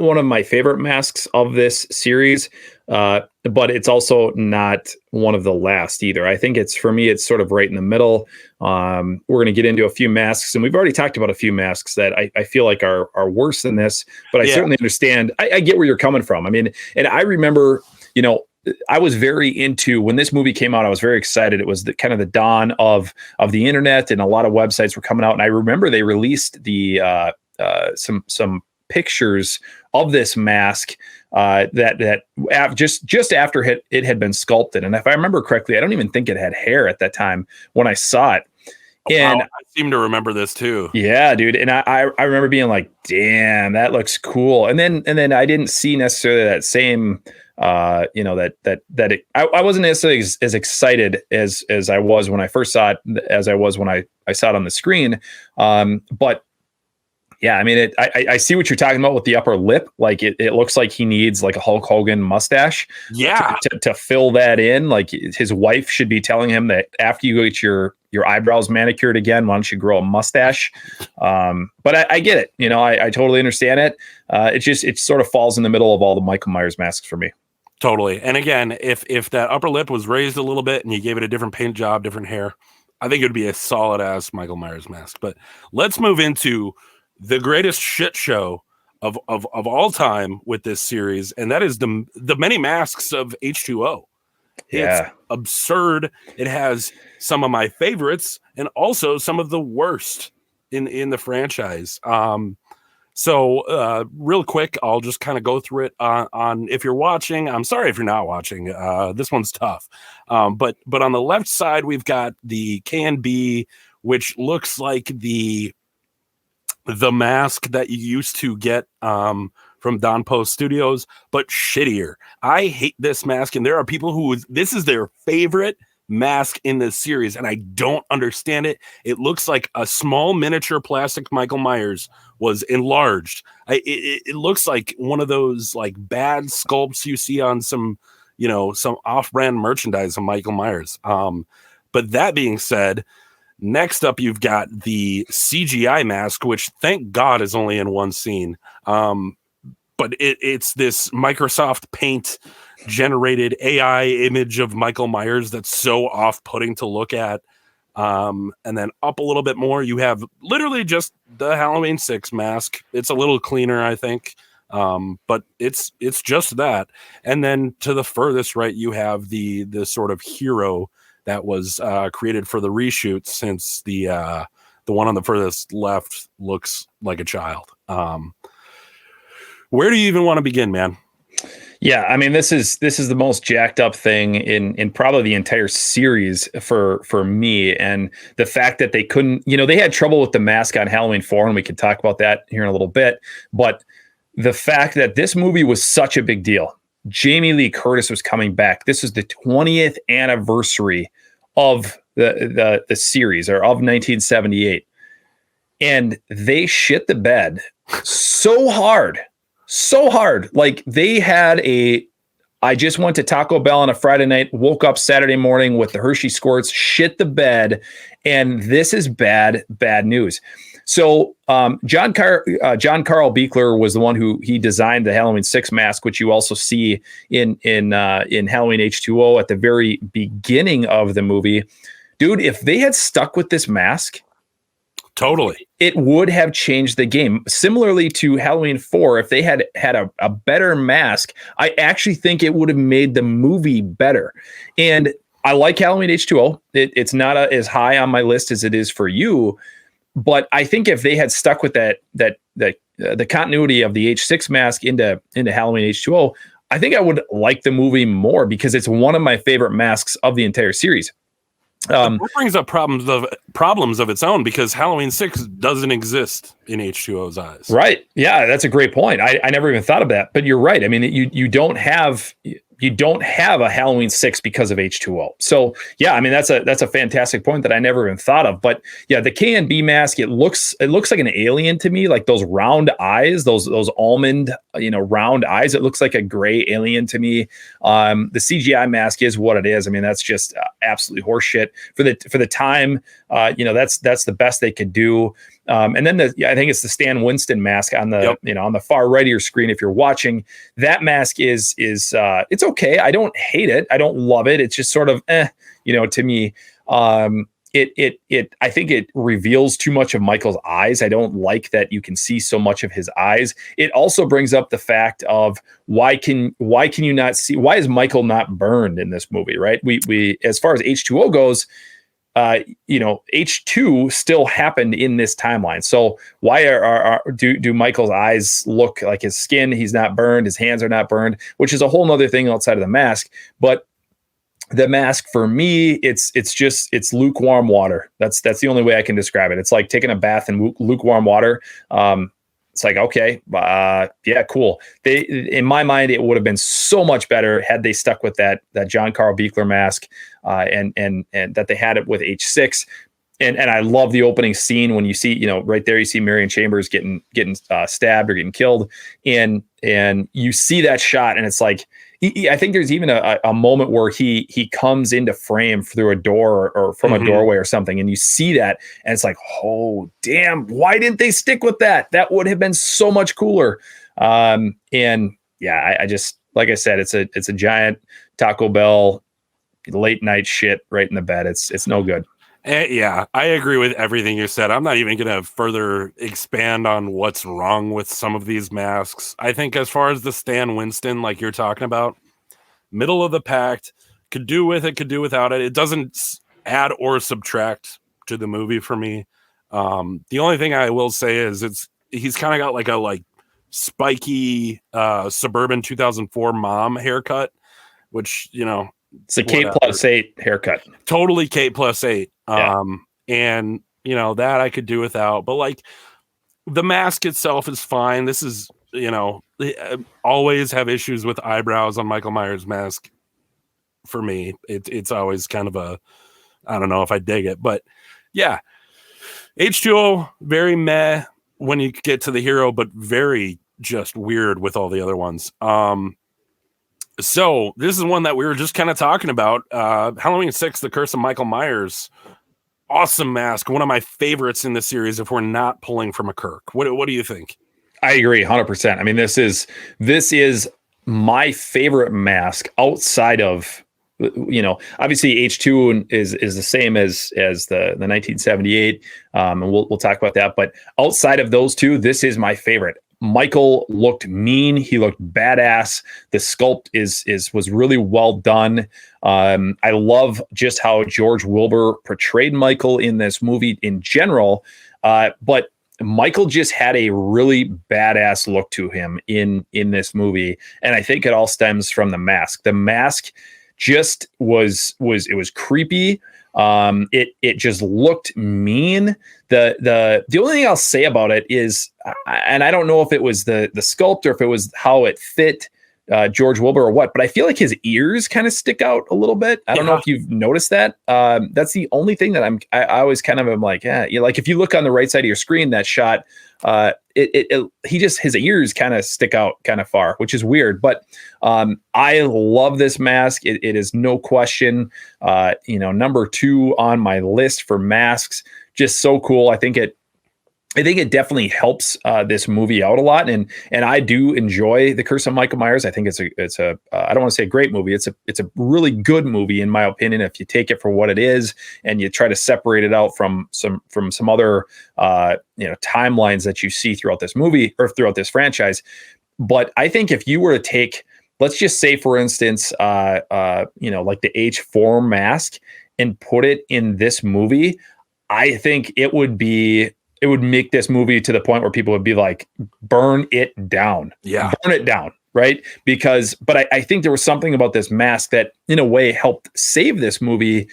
one of my favorite masks of this series, but it's also not one of the last either. I think for me, it's sort of right in the middle. We're going to get into a few masks, and we've already talked about a few masks that I feel like are worse than this, but I certainly understand. I get where you're coming from. I mean, and I remember, I was very into when this movie came out. I was very excited. It was kind of the dawn of the internet, and a lot of websites were coming out. And I remember they released some pictures of this mask just after it had been sculpted. And if I remember correctly, I don't even think it had hair at that time when I saw it. And I seem to remember this too. Yeah, dude. And I remember being like, damn, that looks cool. And then I didn't see necessarily that same, I wasn't necessarily as excited as I was when I first saw it, as I was when I saw it on the screen. But yeah, I mean, I see what you're talking about with the upper lip. Like it looks like he needs like a Hulk Hogan mustache. Yeah. To fill that in. Like his wife should be telling him that after you get your eyebrows manicured again, why don't you grow a mustache? But I get it. I totally understand it. It sort of falls in the middle of all the Michael Myers masks for me. Totally. And again, if that upper lip was raised a little bit and you gave it a different paint job, different hair, I think it would be a solid ass Michael Myers mask. But let's move into the greatest shit show of all time with this series, and that is the many masks of H2O. Yeah. It's absurd. It has some of my favorites and also some of the worst in the franchise. So real quick, I'll just kind of go through it on if you're watching. I'm sorry if you're not watching. This one's tough. But on the left side, we've got the K&B, which looks like the mask that you used to get from Don Post Studios, but shittier. I hate this mask, and there are people who this is their favorite mask in this series, and I don't understand it. It looks like a small miniature plastic Michael Myers was enlarged. It looks like one of those like bad sculpts you see on some off-brand merchandise of Michael Myers. But that being said, next up you've got the CGI mask, which thank God is only in one scene. But it's this Microsoft Paint generated AI image of Michael Myers that's so off-putting to look at. And then up a little bit more, you have literally just the Halloween 6 mask. It's a little cleaner, I think. But it's just that. And then to the furthest right, you have the sort of hero that was created for the reshoot, since the one on the furthest left looks like a child. Where do you even want to begin, man? Yeah, I mean, this is the most jacked up thing in probably the entire series for me. And the fact that they couldn't, they had trouble with the mask on Halloween 4, and we can talk about that here in a little bit. But the fact that this movie was such a big deal. Jamie Lee Curtis was coming back. This is the 20th anniversary of the series, or of 1978. And they shit the bed so hard. Like, they had I just went to Taco Bell on a Friday night, woke up Saturday morning with the Hershey squirts, shit the bed, and this is bad news. So John Carl Buechler was the one who he designed the Halloween 6 mask, which you also see in Halloween H2O at the very beginning of the movie. Dude, if they had stuck with this mask, totally, it would have changed the game. Similarly to Halloween 4, if they had a better mask, I actually think it would have made the movie better. And I like Halloween H2O. It's not as high on my list as it is for you, but I think if they had stuck with the continuity of the H6 mask into Halloween H2O, I think I would like the movie more, because it's one of my favorite masks of the entire series. That brings up problems of its own, because Halloween 6 doesn't exist in H2O's eyes. Right. Yeah, that's a great point. I never even thought of that, but you're right. I mean, you don't have a Halloween 6 because of H2O. So yeah, I mean, that's a fantastic point that I never even thought of. But yeah, the KNB mask, it looks like an alien to me, like those round eyes, those almond, round eyes. It looks like a gray alien to me. The CGI mask is what it is. I mean, that's just absolutely horseshit for the time. That's the best they could do. And then I think it's the Stan Winston mask on the on the far right of your screen. If you're watching, that mask is it's okay. I don't hate it. I don't love it. It's just sort of to me. I think it reveals too much of Michael's eyes. I don't like that you can see so much of his eyes. It also brings up the fact of why can you not see, why is Michael not burned in this movie, right? We as far as H2O goes, H2 still happened in this timeline. So why do Michael's eyes look like his skin? He's not burned. His hands are not burned, which is a whole nother thing outside of the mask. But the mask for me, it's lukewarm water. That's the only way I can describe it. It's like taking a bath in lukewarm water. It's like, okay, yeah, cool. In my mind, it would have been so much better had they stuck with that John Carl Buechler mask, and that they had it with H6. And I love the opening scene when you see, right there, you see Marion Chambers getting stabbed or getting killed, and you see that shot, and it's like, I think there's even a moment where he comes into frame through a door or from a doorway or something, and you see that, and it's like, oh damn, why didn't they stick with that? That would have been so much cooler. And yeah, I just, like I said, it's a giant Taco Bell late night shit right in the bed. It's no good. Yeah, I agree with everything you said. I'm not even going to further expand on what's wrong with some of these masks. I think as far as the Stan Winston, like you're talking about, middle of the pack, could do with it, could do without it. It doesn't add or subtract to the movie for me. The only thing I will say is he's kind of got like a spiky suburban 2004 mom haircut, which, it's a K+8 haircut. Totally K+8. Yeah. And that I could do without, but like the mask itself is fine. This is always have issues with eyebrows on Michael Myers mask. For me, it's always kind of I don't know if I dig it, but yeah, H2O, very meh when you get to the hero, but very just weird with all the other ones. So this is one that we were just kind of talking about. Halloween 6, The Curse of Michael Myers. Awesome mask. One of my favorites in the series if we're not pulling from a Kirk. What do you think? I agree 100%. I mean, this is my favorite mask outside of, obviously H2 is the same as the 1978. And we'll talk about that. But outside of those two, this is my favorite. Michael looked mean. He looked badass. The sculpt was really well done. I love just how George Wilbur portrayed Michael in this movie in general. But Michael just had a really badass look to him in this movie, and I think it all stems from the mask. The mask just was creepy. It just looked mean. The only thing I'll say about it is, and I don't know if it was the sculpt or if it was how it fit George Wilbur or what, but I feel like his ears kind of stick out a little bit. I don't know if you've noticed that. That's the only thing that I always kind of am like, like if you look on the right side of your screen, that shot, his ears kind of stick out kind of far, which is weird. But I love this mask. It is no question, number 2 on my list for masks. Just so cool. I think it definitely helps this movie out a lot, and I do enjoy The Curse of Michael Myers. I think it's a I don't want to say a great movie. It's a really good movie in my opinion. If you take it for what it is and you try to separate it out from some other timelines that you see throughout this movie or throughout this franchise. But I think if you were to take, let's just say for instance, like the H4 mask and put it in this movie, I think it would make this movie to the point where people would be like, burn it down. Yeah. Burn it down. Right. But I think there was something about this mask that in a way helped save this movie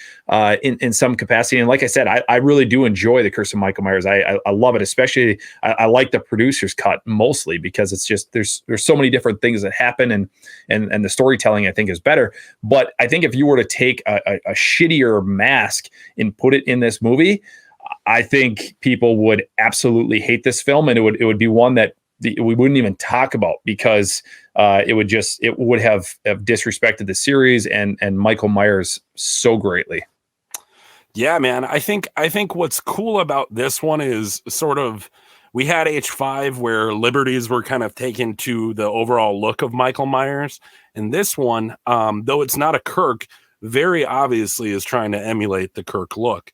in some capacity. And like I said, I really do enjoy The Curse of Michael Myers. I love it. Especially I like the producer's cut mostly because it's just, there's so many different things that happen and the storytelling I think is better. But I think if you were to take a shittier mask and put it in this movie, I think people would absolutely hate this film, and it would be one that we wouldn't even talk about because it would have disrespected the series and Michael Myers so greatly. Yeah, man. I think what's cool about this one is sort of, we had H5 where liberties were kind of taken to the overall look of Michael Myers, and this one, though it's not a Kirk, very obviously is trying to emulate the Kirk look.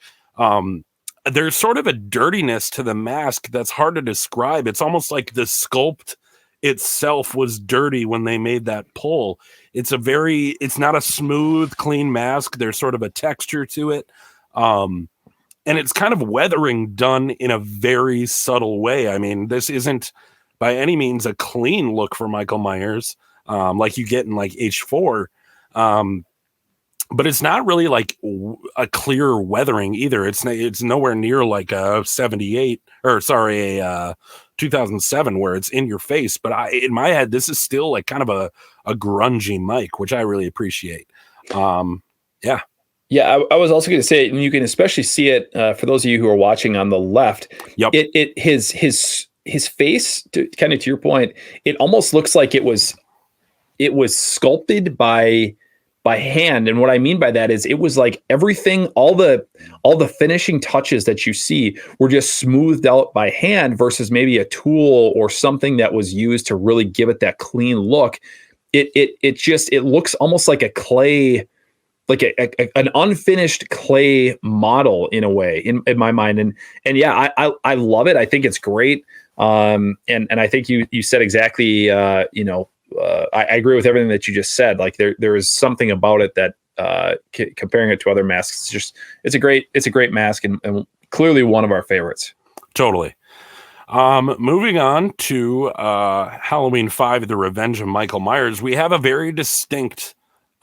There's sort of a dirtiness to the mask that's hard to describe. It's almost like the sculpt itself was dirty when they made that pull. It's not a smooth, clean mask. There's sort of a texture to it. And it's kind of weathering done in a very subtle way. I mean, this isn't by any means a clean look for Michael Myers, like you get in like H4. But it's not really like a clear weathering either. It's nowhere near like a 2007 where it's in your face. But in my head, this is still like kind of a grungy mic, which I really appreciate. Yeah. Yeah, I was also going to say, and you can especially see it for those of you who are watching on the left. Yep. His face, kind of to your point, it almost looks like it was sculpted by hand. And what I mean by that is it was like everything, all the finishing touches that you see were just smoothed out by hand versus maybe a tool or something that was used to really give it that clean look. It looks almost like a clay, like an unfinished clay model in a way in my mind. And yeah, I love it. I think it's great. And I think you said exactly, I agree with everything that you just said. Like there is something about it that comparing it to other masks, it's a great mask and clearly one of our favorites. Totally. Moving on to Halloween 5, The Revenge of Michael Myers, we have a very distinct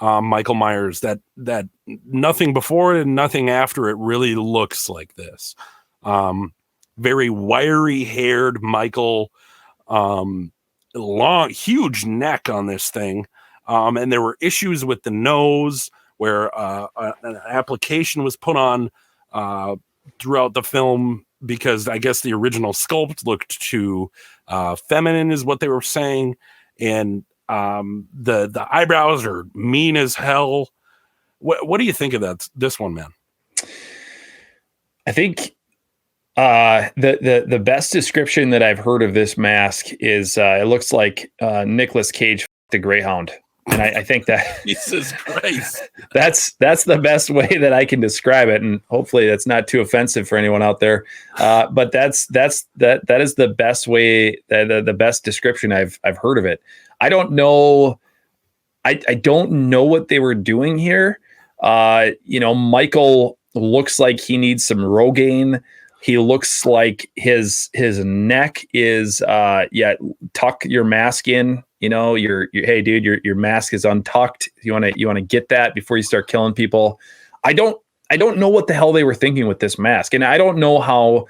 Michael Myers that nothing before it and nothing after it really looks like this. Very wiry haired Michael. huge neck on this thing. And there were issues with the nose where an application was put on throughout the film because I guess the original sculpt looked too feminine is what they were saying. And the eyebrows are mean as hell. What do you think of this one, man? I think the best description that I've heard of this mask is it looks like Nicolas Cage the Greyhound. And I think that Jesus Christ, that's the best way that I can describe it, and hopefully that's not too offensive for anyone out there. But that is the best way, the best description I've heard of it. I don't know. I don't know what they were doing here. Michael looks like he needs some Rogaine. He looks like his neck is tuck your mask in. Hey dude, your mask is untucked. You want to get that before you start killing people. I don't know what the hell they were thinking with this mask, and I don't know how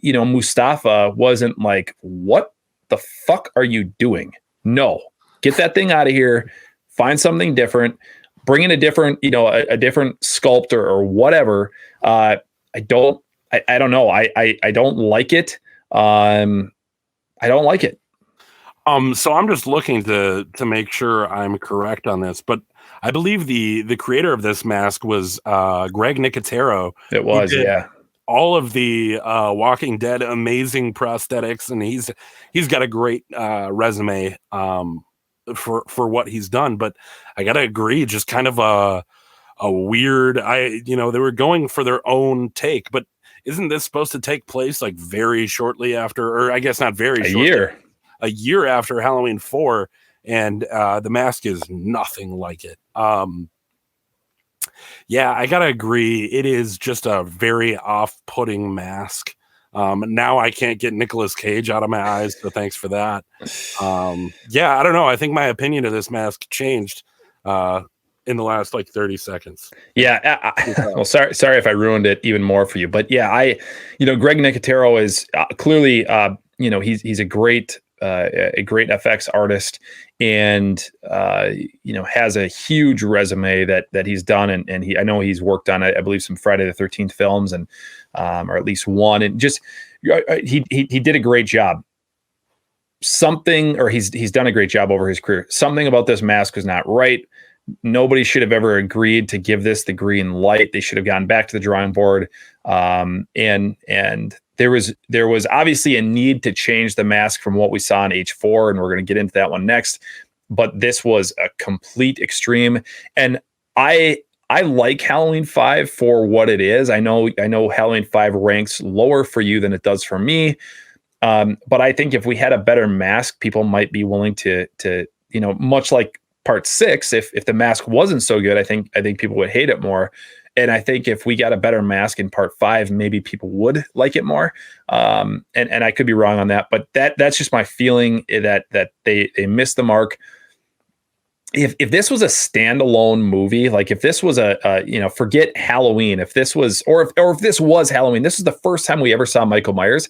Mustafa wasn't like, what the fuck are you doing? No, get that thing out of here. Find something different. Bring in a different a different sculptor or whatever. I don't know. I don't like it. I don't like it. So I'm just looking to make sure I'm correct on this, but I believe the creator of this mask was Greg Nicotero. It was, yeah. All of the Walking Dead amazing prosthetics, and he's got a great resume for what he's done. But I gotta agree, just kind of a weird. They were going for their own take, but isn't this supposed to take place like very shortly after, or I guess not very shortly, a year after Halloween 4, and the mask is nothing like it. I gotta agree, it is just a very off-putting mask. Now I can't get Nicolas Cage out of my eyes, so thanks for that. I don't know. I think my opinion of this mask changed in the last 30 seconds. Yeah. Well, sorry if I ruined it even more for you, but yeah, Greg Nicotero is clearly, he's a great FX artist, and has a huge resume that he's done, and I know he's worked on I believe some Friday the 13th films, and or at least one, and just he did a great job. He's done a great job over his career. Something about this mask was not right. Nobody should have ever agreed to give this the green light. They should have gone back to the drawing board. And there was obviously a need to change the mask from what we saw in H4, and we're going to get into that one next. But this was a complete extreme. And I like Halloween 5 for what it is. I know Halloween 5 ranks lower for you than it does for me. But I think if we had a better mask, people might be willing to much like Part 6, if the mask wasn't so good, I think people would hate it more. And I think if we got a better mask in Part 5, maybe people would like it more. And I could be wrong on that, but that's just my feeling, that they missed the mark. If this was a standalone movie, like if this was forget Halloween, if this was, or if this was Halloween, this is the first time we ever saw Michael Myers,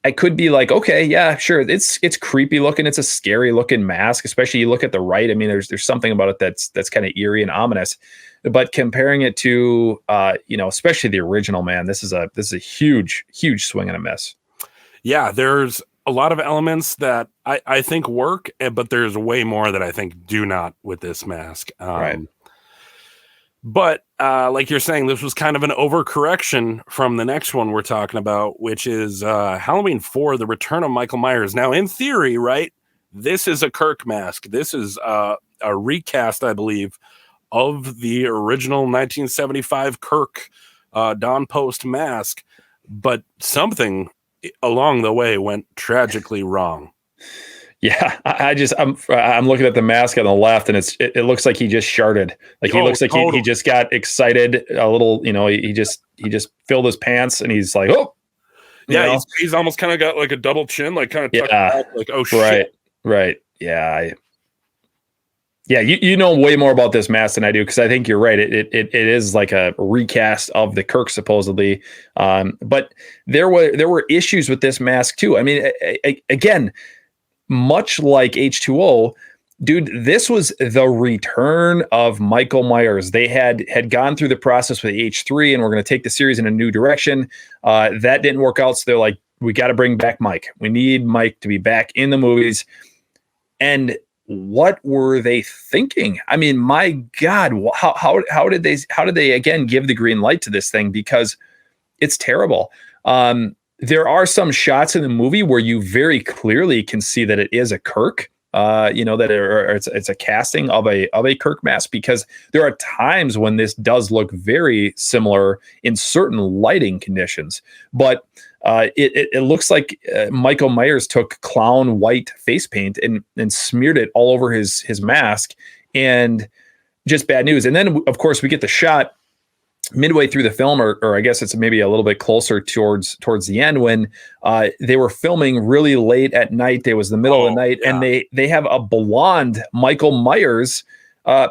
I could be like, okay, yeah, sure. It's creepy looking. It's a scary looking mask, especially you look at the right. I mean, there's something about it that's kind of eerie and ominous. But comparing it to, especially the original, man, this is a huge swing and a miss. Yeah, there's a lot of elements that I think work, but there's way more that I think do not with this mask. Right. But like you're saying, this was kind of an overcorrection from the next one we're talking about, which is Halloween 4, The Return of Michael Myers. Now, in theory, right, this is a Kirk mask. This is a recast, I believe, of the original 1975 Kirk Dawn Post mask. But something along the way went tragically wrong. Yeah, I'm looking at the mask on the left, and it looks like he just sharted. Like he looks like he just got excited a little. He just filled his pants, and he's like, oh, yeah, he's almost kind of got like a double chin, like kind of tucked back, like, oh shit, right, yeah. You know way more about this mask than I do, because I think you're right. It is like a recast of the Kirk supposedly, but there were issues with this mask too. I mean, again. much like H2O, dude, this was the return of Michael Myers. They had gone through the process with H3 and we're going to take the series in a new direction. That didn't work out. So they're like, we got to bring back Mike. We need Mike to be back in the movies. And what were they thinking? I mean, my God, how did they again give the green light to this thing? Because it's terrible. There are some shots in the movie where you very clearly can see that it is a Kirk. That it's a casting of a Kirk mask, because there are times when this does look very similar in certain lighting conditions. But it looks like Michael Myers took clown white face paint and smeared it all over his mask, and just bad news. And then, of course, we get the shot midway through the film, or I guess it's maybe a little bit closer towards the end, when they were filming really late at night. It was the middle of the night, yeah. And they have a blonde Michael Myers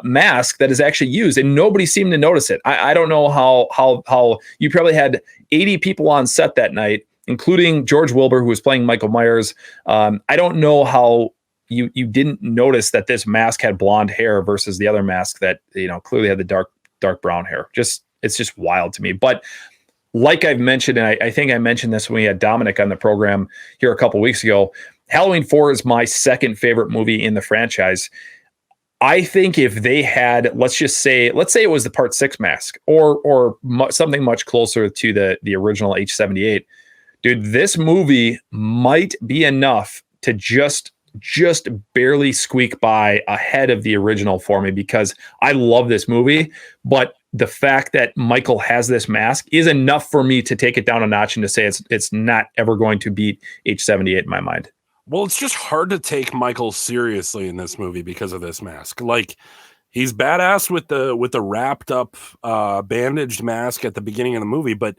mask that is actually used, and nobody seemed to notice it. I don't know how you probably had 80 people on set that night, including George Wilbur, who was playing Michael Myers. I don't know how you didn't notice that this mask had blonde hair versus the other mask that clearly had the dark brown hair. It's just wild to me. But like I've mentioned, and I think I mentioned this when we had Dominic on the program here a couple weeks ago, Halloween 4 is my second favorite movie in the franchise. I think if they had, let's say it was the Part 6 mask or something much closer to the original H78, dude, this movie might be enough to just barely squeak by ahead of the original for me, because I love this movie, but the fact that Michael has this mask is enough for me to take it down a notch and to say it's not ever going to beat H78 in my mind. Well, it's just hard to take Michael seriously in this movie because of this mask. Like, he's badass with the wrapped up bandaged mask at the beginning of the movie, but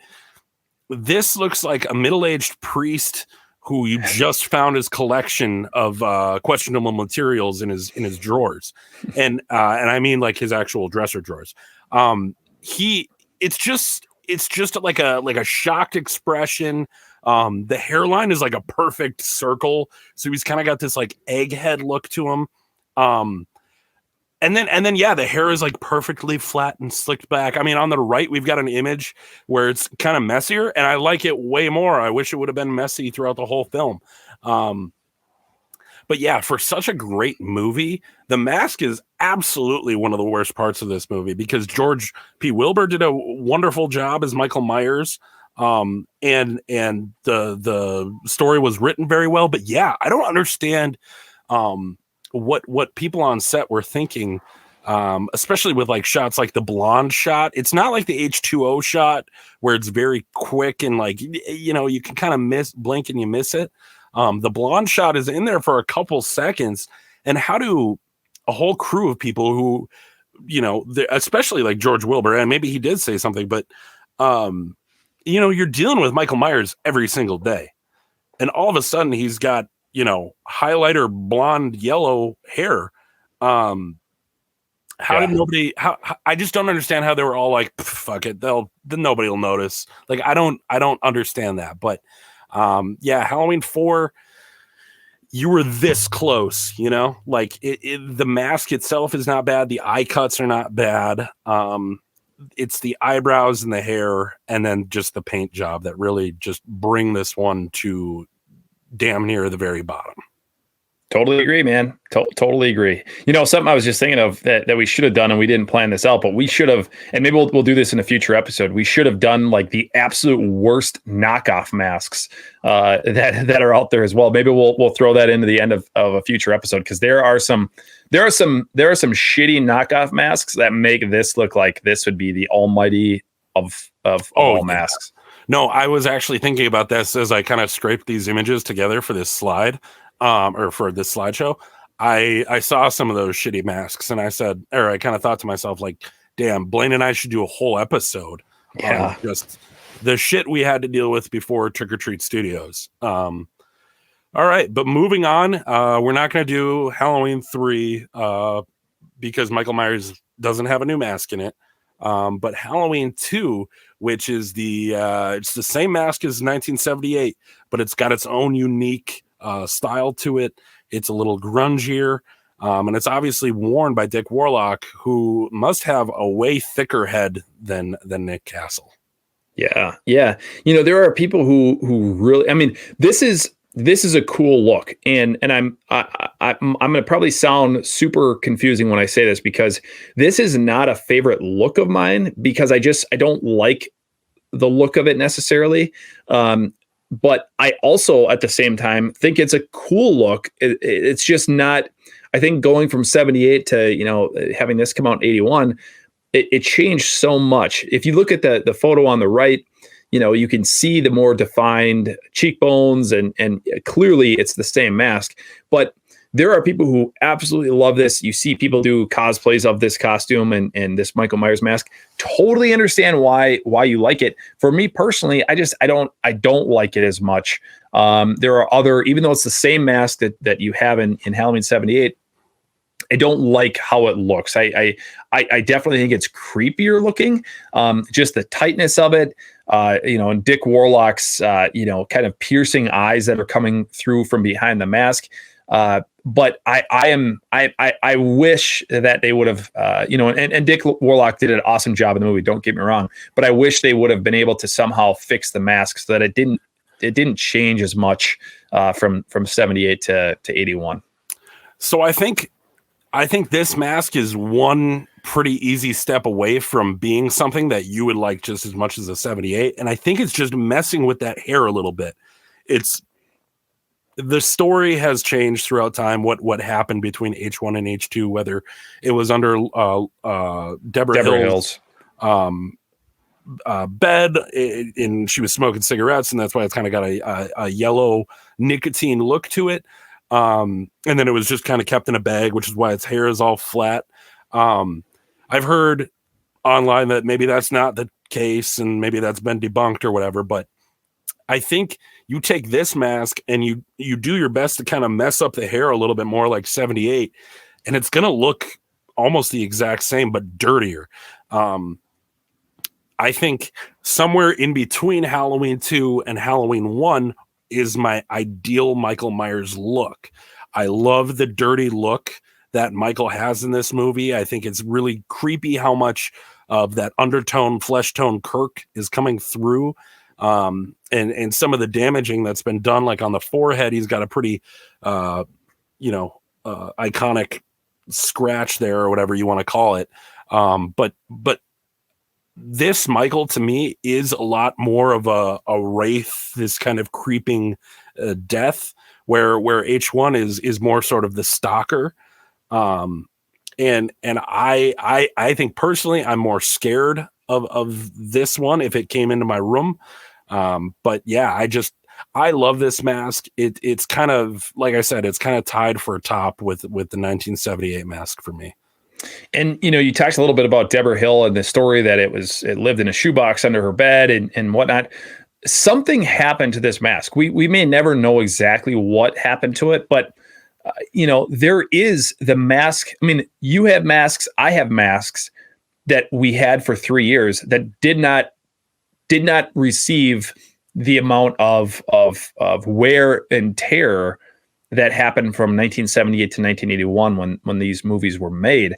this looks like a middle-aged priest who you just found his collection of questionable materials in his drawers, and I mean like his actual dresser drawers. It's just like a shocked expression. The hairline is like a perfect circle, so he's kind of got this like egghead look to him. And then yeah, the hair is like perfectly flat and slicked back. I mean, on the right, we've got an image where it's kind of messier, and I like it way more. I wish it would have been messy throughout the whole film. But yeah, for such a great movie, the mask is absolutely one of the worst parts of this movie, because George P. Wilbur did a wonderful job as Michael Myers. And the story was written very well, but yeah, I don't understand, what people on set were thinking, especially with like shots like the blonde shot. It's not like the H2O shot where it's very quick and like, you can kind of blink and you miss it. The blonde shot is in there for a couple seconds. And how do a whole crew of people who, especially like George Wilbur, and maybe he did say something, but, you're dealing with Michael Myers every single day. And all of a sudden he's got, highlighter blonde yellow hair. How did nobody, I just don't understand how they were all like, fuck it, then nobody will notice. Like, I don't understand that. But Halloween 4, you were this close, like the mask itself is not bad. The eye cuts are not bad. It's the eyebrows and the hair, and then just the paint job that really just bring this one to damn near the very bottom. Totally agree, man. Totally agree. Something I was just thinking of that we should have done, and we didn't plan this out, but we should have, and maybe we'll do this in a future episode. We should have done like the absolute worst knockoff masks that are out there as well. Maybe we'll throw that into the end of a future episode, because there are some shitty knockoff masks that make this look like this would be the almighty of all masks. No, I was actually thinking about this as I kind of scraped these images together for this slide. Or for this slideshow, I saw some of those shitty masks, and I kind of thought to myself, like, damn, Blaine and I should do a whole episode on just the shit we had to deal with before Trick or Treat Studios. All right, but moving on, we're not going to do Halloween 3 because Michael Myers doesn't have a new mask in it. But Halloween 2, which is it's the same mask as 1978, but it's got its own unique style to it. It's a little grungier. And it's obviously worn by Dick Warlock, who must have a way thicker head than Nick Castle. Yeah. Yeah. There are people who really, I mean, this is a cool look, and I'm going to probably sound super confusing when I say this, because this is not a favorite look of mine, because I don't like the look of it necessarily. But I also at the same time think it's a cool look. It's just not, I think going from 78 to, having this come out in 81, it changed so much. If you look at the photo on the right, you can see the more defined cheekbones, and clearly it's the same mask. But there are people who absolutely love this. You see people do cosplays of this costume and this Michael Myers mask. Totally understand why you like it. For me personally, I don't like it as much. There are other, even though it's the same mask that you have in Halloween 78, I don't like how it looks. I definitely think it's creepier looking. Just the tightness of it, and Dick Warlock's, kind of piercing eyes that are coming through from behind the mask. But I wish that they would have, and Dick Warlock did an awesome job in the movie. Don't get me wrong, but I wish they would have been able to somehow fix the mask so that it didn't change as much from 78 to 81. So I think this mask is one pretty easy step away from being something that you would like just as much as a 78. And I think it's just messing with that hair a little bit. The story has changed throughout time. What happened between H1 and H2, whether it was under Deborah Hill's bed, and she was smoking cigarettes, and that's why it's kind of got a yellow nicotine look to it. And then it was just kind of kept in a bag, which is why its hair is all flat. I've heard online that maybe that's not the case, and maybe that's been debunked or whatever, but I think you take this mask and you do your best to kind of mess up the hair a little bit more like 78, and it's going to look almost the exact same, but dirtier. I think somewhere in between Halloween 2 and Halloween 1 is my ideal Michael Myers look. I love the dirty look that Michael has in this movie. I think it's really creepy how much of that undertone, flesh tone Kirk is coming through. And some of the damaging that's been done, like on the forehead, he's got a pretty, iconic scratch there, or whatever you want to call it. But this Michael to me is a lot more of a wraith, this kind of creeping death, where H1 is more sort of the stalker. And I think personally I'm more scared of this one if it came into my room. But yeah, I love this mask. It's kind of, like I said, it's kind of tied for a top with the 1978 mask for me. And, you talked a little bit about Deborah Hill and the story that it lived in a shoebox under her bed and whatnot. Something happened to this mask. We may never know exactly what happened to it, but there is the mask. I mean, you have masks, I have masks that we had for 3 years that did not receive the amount of wear and tear that happened from 1978 to 1981 when these movies were made.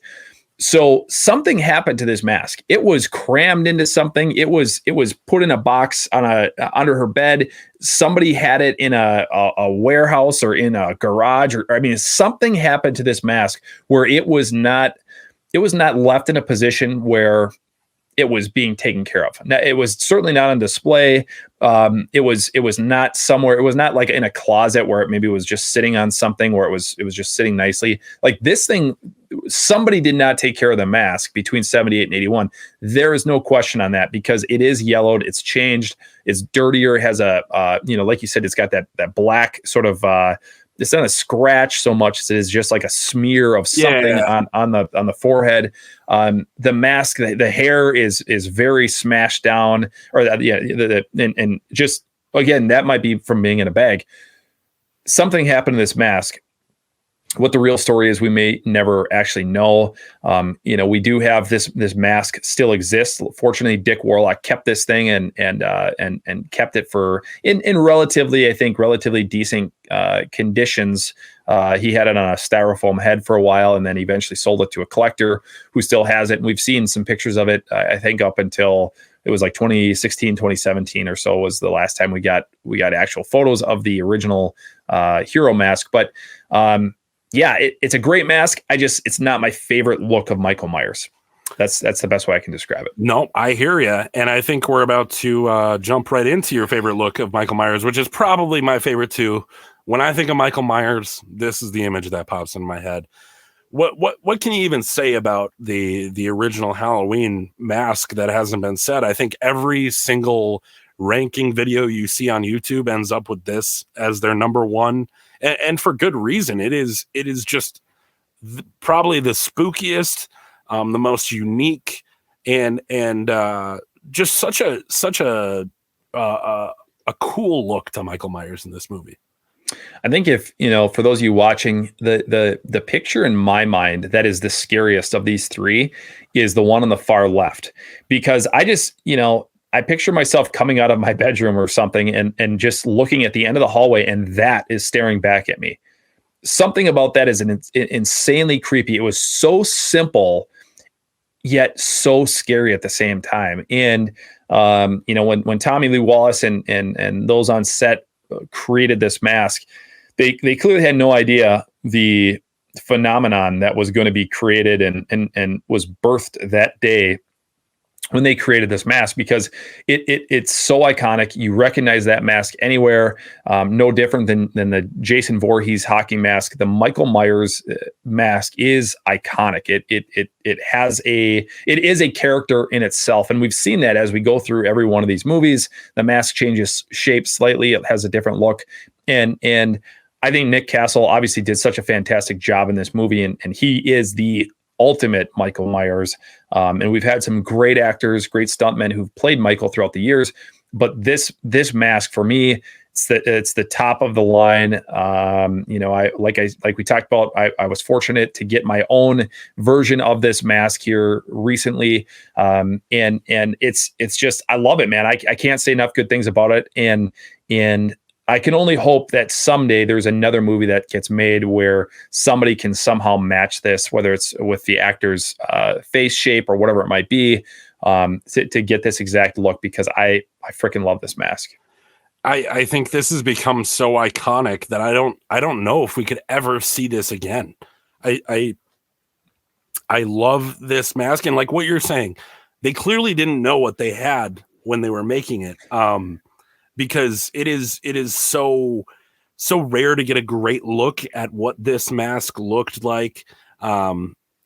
So something happened to this mask. It was crammed into something. It was put in a box under her bed. Somebody had it in a warehouse or in a garage, or I mean, something happened to this mask where it was not left in a position where it was being taken care of. Now, it was certainly not on display. It was not somewhere. It was not like in a closet where it maybe was just sitting on something where it was just sitting nicely. Like this thing, somebody did not take care of the mask between 78 and 81. There is no question on that, because it is yellowed. It's changed. It's dirtier. It has a, like you said, it's got that black sort of, it's not a scratch so much as it is just like a smear of something on the forehead. The mask, the hair is very smashed down, or and just again, that might be from being in a bag. Something happened to this mask. What the real story is, we may never actually know. We do have this mask still exists. Fortunately, Dick Warlock kept this thing and kept it for in relatively, I think, relatively decent conditions He had it on a styrofoam head for a while, and then eventually sold it to a collector who still has it. And we've seen some pictures of it, I think up until it was like 2016, 2017 or so was the last time we got actual photos of the original hero mask. But yeah, it's a great mask. It's not my favorite look of Michael Myers. That's the best way I can describe it. No, I hear you. And I think we're about to jump right into your favorite look of Michael Myers, which is probably my favorite too. When I think of Michael Myers, this is the image that pops in my head. What can you even say about the original Halloween mask that hasn't been said? I think every single ranking video you see on YouTube ends up with this as their number one, and for good reason. It is just probably the spookiest, the most unique, and just such a cool look to Michael Myers in this movie. I think if, for those of you watching, the picture in my mind that is the scariest of these three is the one on the far left, because I picture myself coming out of my bedroom or something and just looking at the end of the hallway, and that is staring back at me. Something about that is insanely creepy. It was so simple, yet so scary at the same time. And, when Tommy Lee Wallace and those on set created this mask, they clearly had no idea the phenomenon that was going to be created and was birthed that day when they created this mask, because it's so iconic. You recognize that mask anywhere. No different than the Jason Voorhees hockey mask. The Michael Myers mask is iconic. It is a character in itself, and we've seen that as we go through every one of these movies. The mask changes shape slightly. It has a different look, and I think Nick Castle obviously did such a fantastic job in this movie, and he is the ultimate Michael Myers. And we've had some great actors, great stuntmen who've played Michael throughout the years. But this mask for me, it's the top of the line. Like we talked about, I was fortunate to get my own version of this mask here recently. And it's just, I love it, man. I can't say enough good things about it. And I can only hope that someday there's another movie that gets made where somebody can somehow match this, whether it's with the actor's face shape or whatever it might be, to get this exact look, because I freaking love this mask. I think this has become so iconic that I don't know if we could ever see this again. I love this mask, and like what you're saying, they clearly didn't know what they had when they were making it. Because it is so rare to get a great look at what this mask looked like.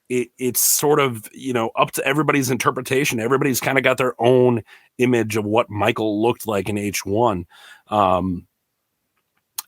It's sort of, up to everybody's interpretation. Everybody's kind of got their own image of what Michael looked like in H1.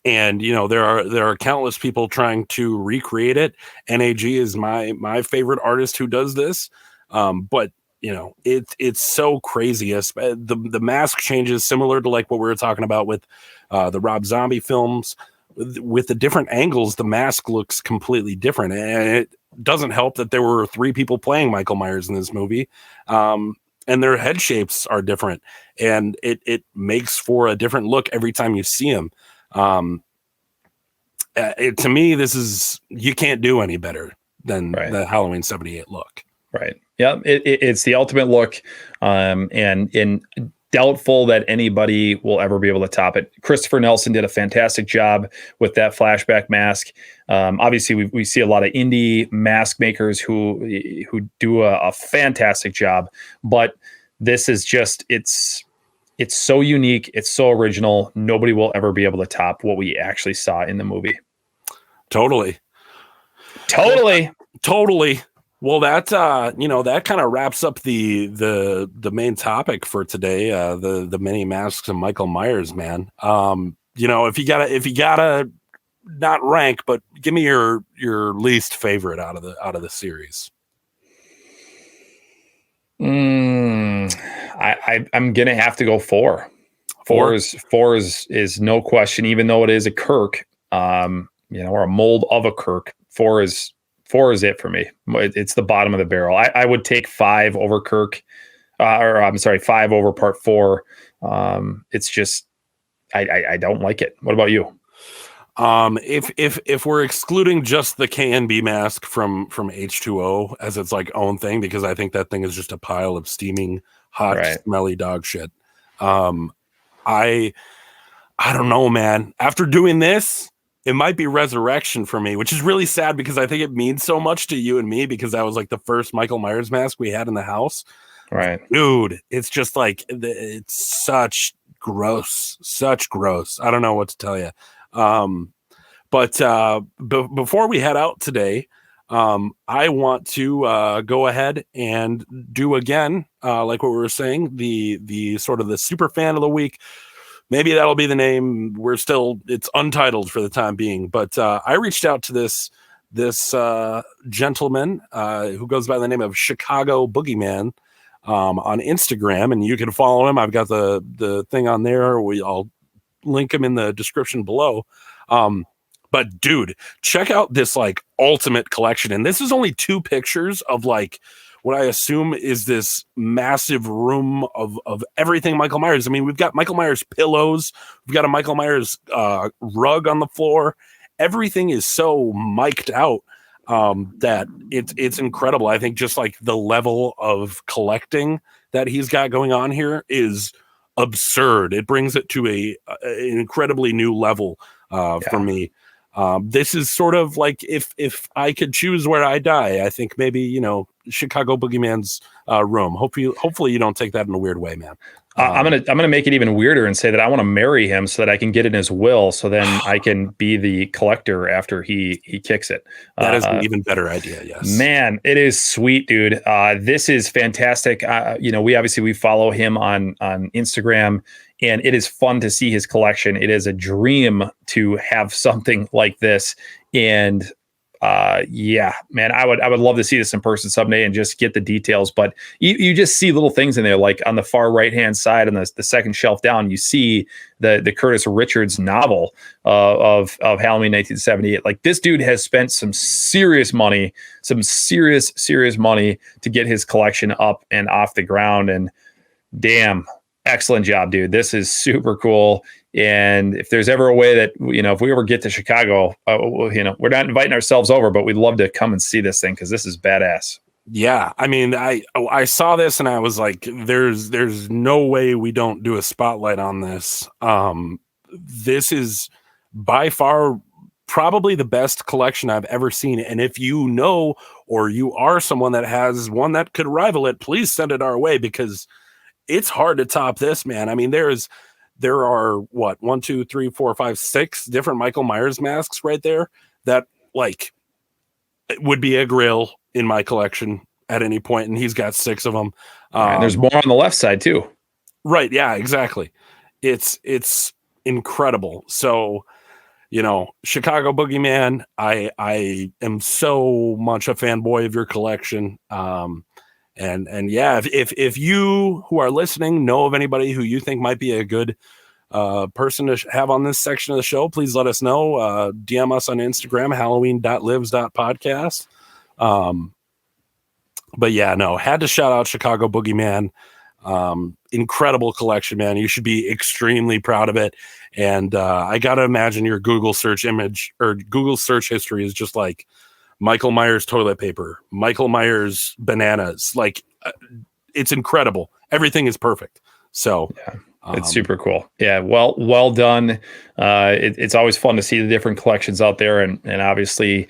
And there are countless people trying to recreate it. NAG is my favorite artist who does this. But it's so crazy. The mask changes similar to like what we were talking about with the Rob Zombie films. With the different angles, the mask looks completely different. And it doesn't help that there were 3 people playing Michael Myers in this movie. And their head shapes are different. And it makes for a different look every time you see him. To me, you can't do any better than the Halloween 78 look. Right. Yeah. It's the ultimate look. And doubtful that anybody will ever be able to top it. Christopher Nelson did a fantastic job with that flashback mask. Obviously we see a lot of indie mask makers who do a fantastic job, but this is just, it's so unique. It's so original. Nobody will ever be able to top what we actually saw in the movie. Totally. Well, that that kind of wraps up the main topic for today. The many masks of Michael Myers, man. If you gotta not rank, but give me your least favorite out of the series. I'm gonna have to go 4. Four is no question, even though it is a Kirk, or a mold of a Kirk. 4 is it for me. It's the bottom of the barrel. I would take 5 over Kirk, 5 over part 4. It's just, I don't like it. What about you? If we're excluding just the KNB mask from H2O as its like own thing, because I think that thing is just a pile of steaming, hot, smelly dog shit. I don't know, man. After doing this, it might be resurrection for me, which is really sad because I think it means so much to you and me because that was like the first Michael Myers mask we had in the house. Right. Dude, it's just like, it's such gross. I don't know what to tell you. But before we head out today, I want to go ahead and do again, like what we were saying, the sort of the super fan of the week. Maybe that'll be the name. It's untitled for the time being. But I reached out to this gentleman who goes by the name of Chicago Boogeyman on Instagram, and you can follow him. I've got the thing on there. I'll link him in the description below. But dude, check out this like ultimate collection. And this is only 2 pictures of like what I assume is this massive room of everything Michael Myers. I mean, we've got Michael Myers pillows. We've got a Michael Myers rug on the floor. Everything is so mic'd out that it's incredible. I think just like the level of collecting that he's got going on here is absurd. It brings it to an incredibly new level for me. This is sort of like if I could choose where I die, I think maybe, Chicago Boogeyman's room. Hopefully you don't take that in a weird way, man. I'm gonna make it even weirder and say that I want to marry him so that I can get in his will, so then I can be the collector after he kicks it. That is an even better idea. Yes, man, it is sweet, dude. This is fantastic. We follow him on Instagram, and it is fun to see his collection. It is a dream to have something like this, and yeah, man, I would love to see this in person someday and just get the details. But you just see little things in there, like on the far right hand side on the second shelf down, you see the Curtis Richards novel of Halloween 1978. Like, this dude has spent some serious money to get his collection up and off the ground. And damn, excellent job, dude. This is super cool. And if there's ever a way that, if we ever get to Chicago, we're not inviting ourselves over, but we'd love to come and see this thing because this is badass. Yeah. I mean, I saw this and I was like, there's no way we don't do a spotlight on this. This is by far probably the best collection I've ever seen. And if you know, or you are someone that has one that could rival it, please send it our way because it's hard to top this, man. I mean, there are what, 1, 2, 3, 4, 5, 6 different Michael Myers masks right there that like would be a grill in my collection at any point, and he's got 6 of them. And there's more on the left side too. Right? Yeah, exactly. It's incredible. So, Chicago Boogeyman, I am so much a fanboy of your collection. And yeah, if you who are listening know of anybody who you think might be a good person to have on this section of the show, please let us know. DM us on Instagram, halloween.lives.podcast. But yeah, no, had to shout out Chicago Boogeyman. Incredible collection, man. You should be extremely proud of it. And I got to imagine your Google search image or Google search history is just like Michael Myers toilet paper, Michael Myers bananas. Like, it's incredible. Everything is perfect. So yeah, it's super cool. Yeah. Well done. It's always fun to see the different collections out there and obviously,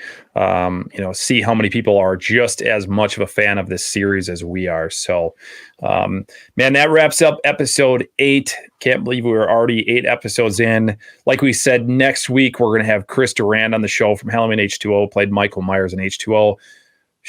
see how many people are just as much of a fan of this series as we are. So, man, that wraps up episode 8. Can't believe we were already 8 episodes in. Like we said, next week, we're going to have Chris Durand on the show from Halloween H2O, played Michael Myers in H2O.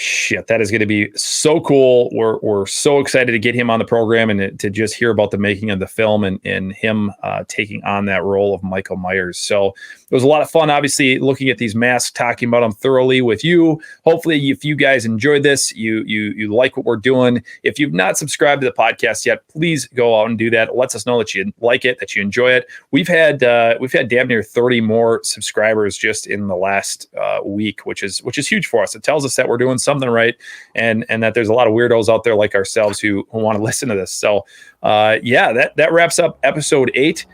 Shit, that is going to be so cool. We're so excited to get him on the program and to just hear about the making of the film and him taking on that role of Michael Myers. So it was a lot of fun, obviously, looking at these masks, talking about them thoroughly with you. Hopefully, if you guys enjoyed this, you like what we're doing. If you've not subscribed to the podcast yet, please go out and do that. It lets us know that you like it, that you enjoy it. We've had damn near 30 more subscribers just in the last week, which is huge for us. It tells us that we're doing something right, and that there's a lot of weirdos out there like ourselves who want to listen to this. So, yeah, that wraps up episode 8.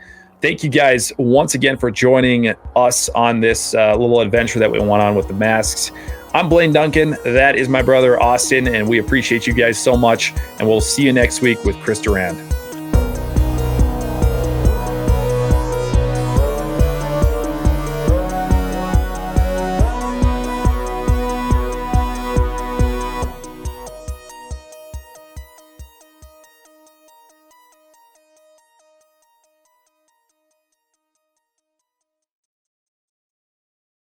thank you guys once again for joining us on this little adventure that we went on with the masks. I'm Blaine Duncan. That is my brother, Austin, and we appreciate you guys so much. And we'll see you next week with Chris Durand.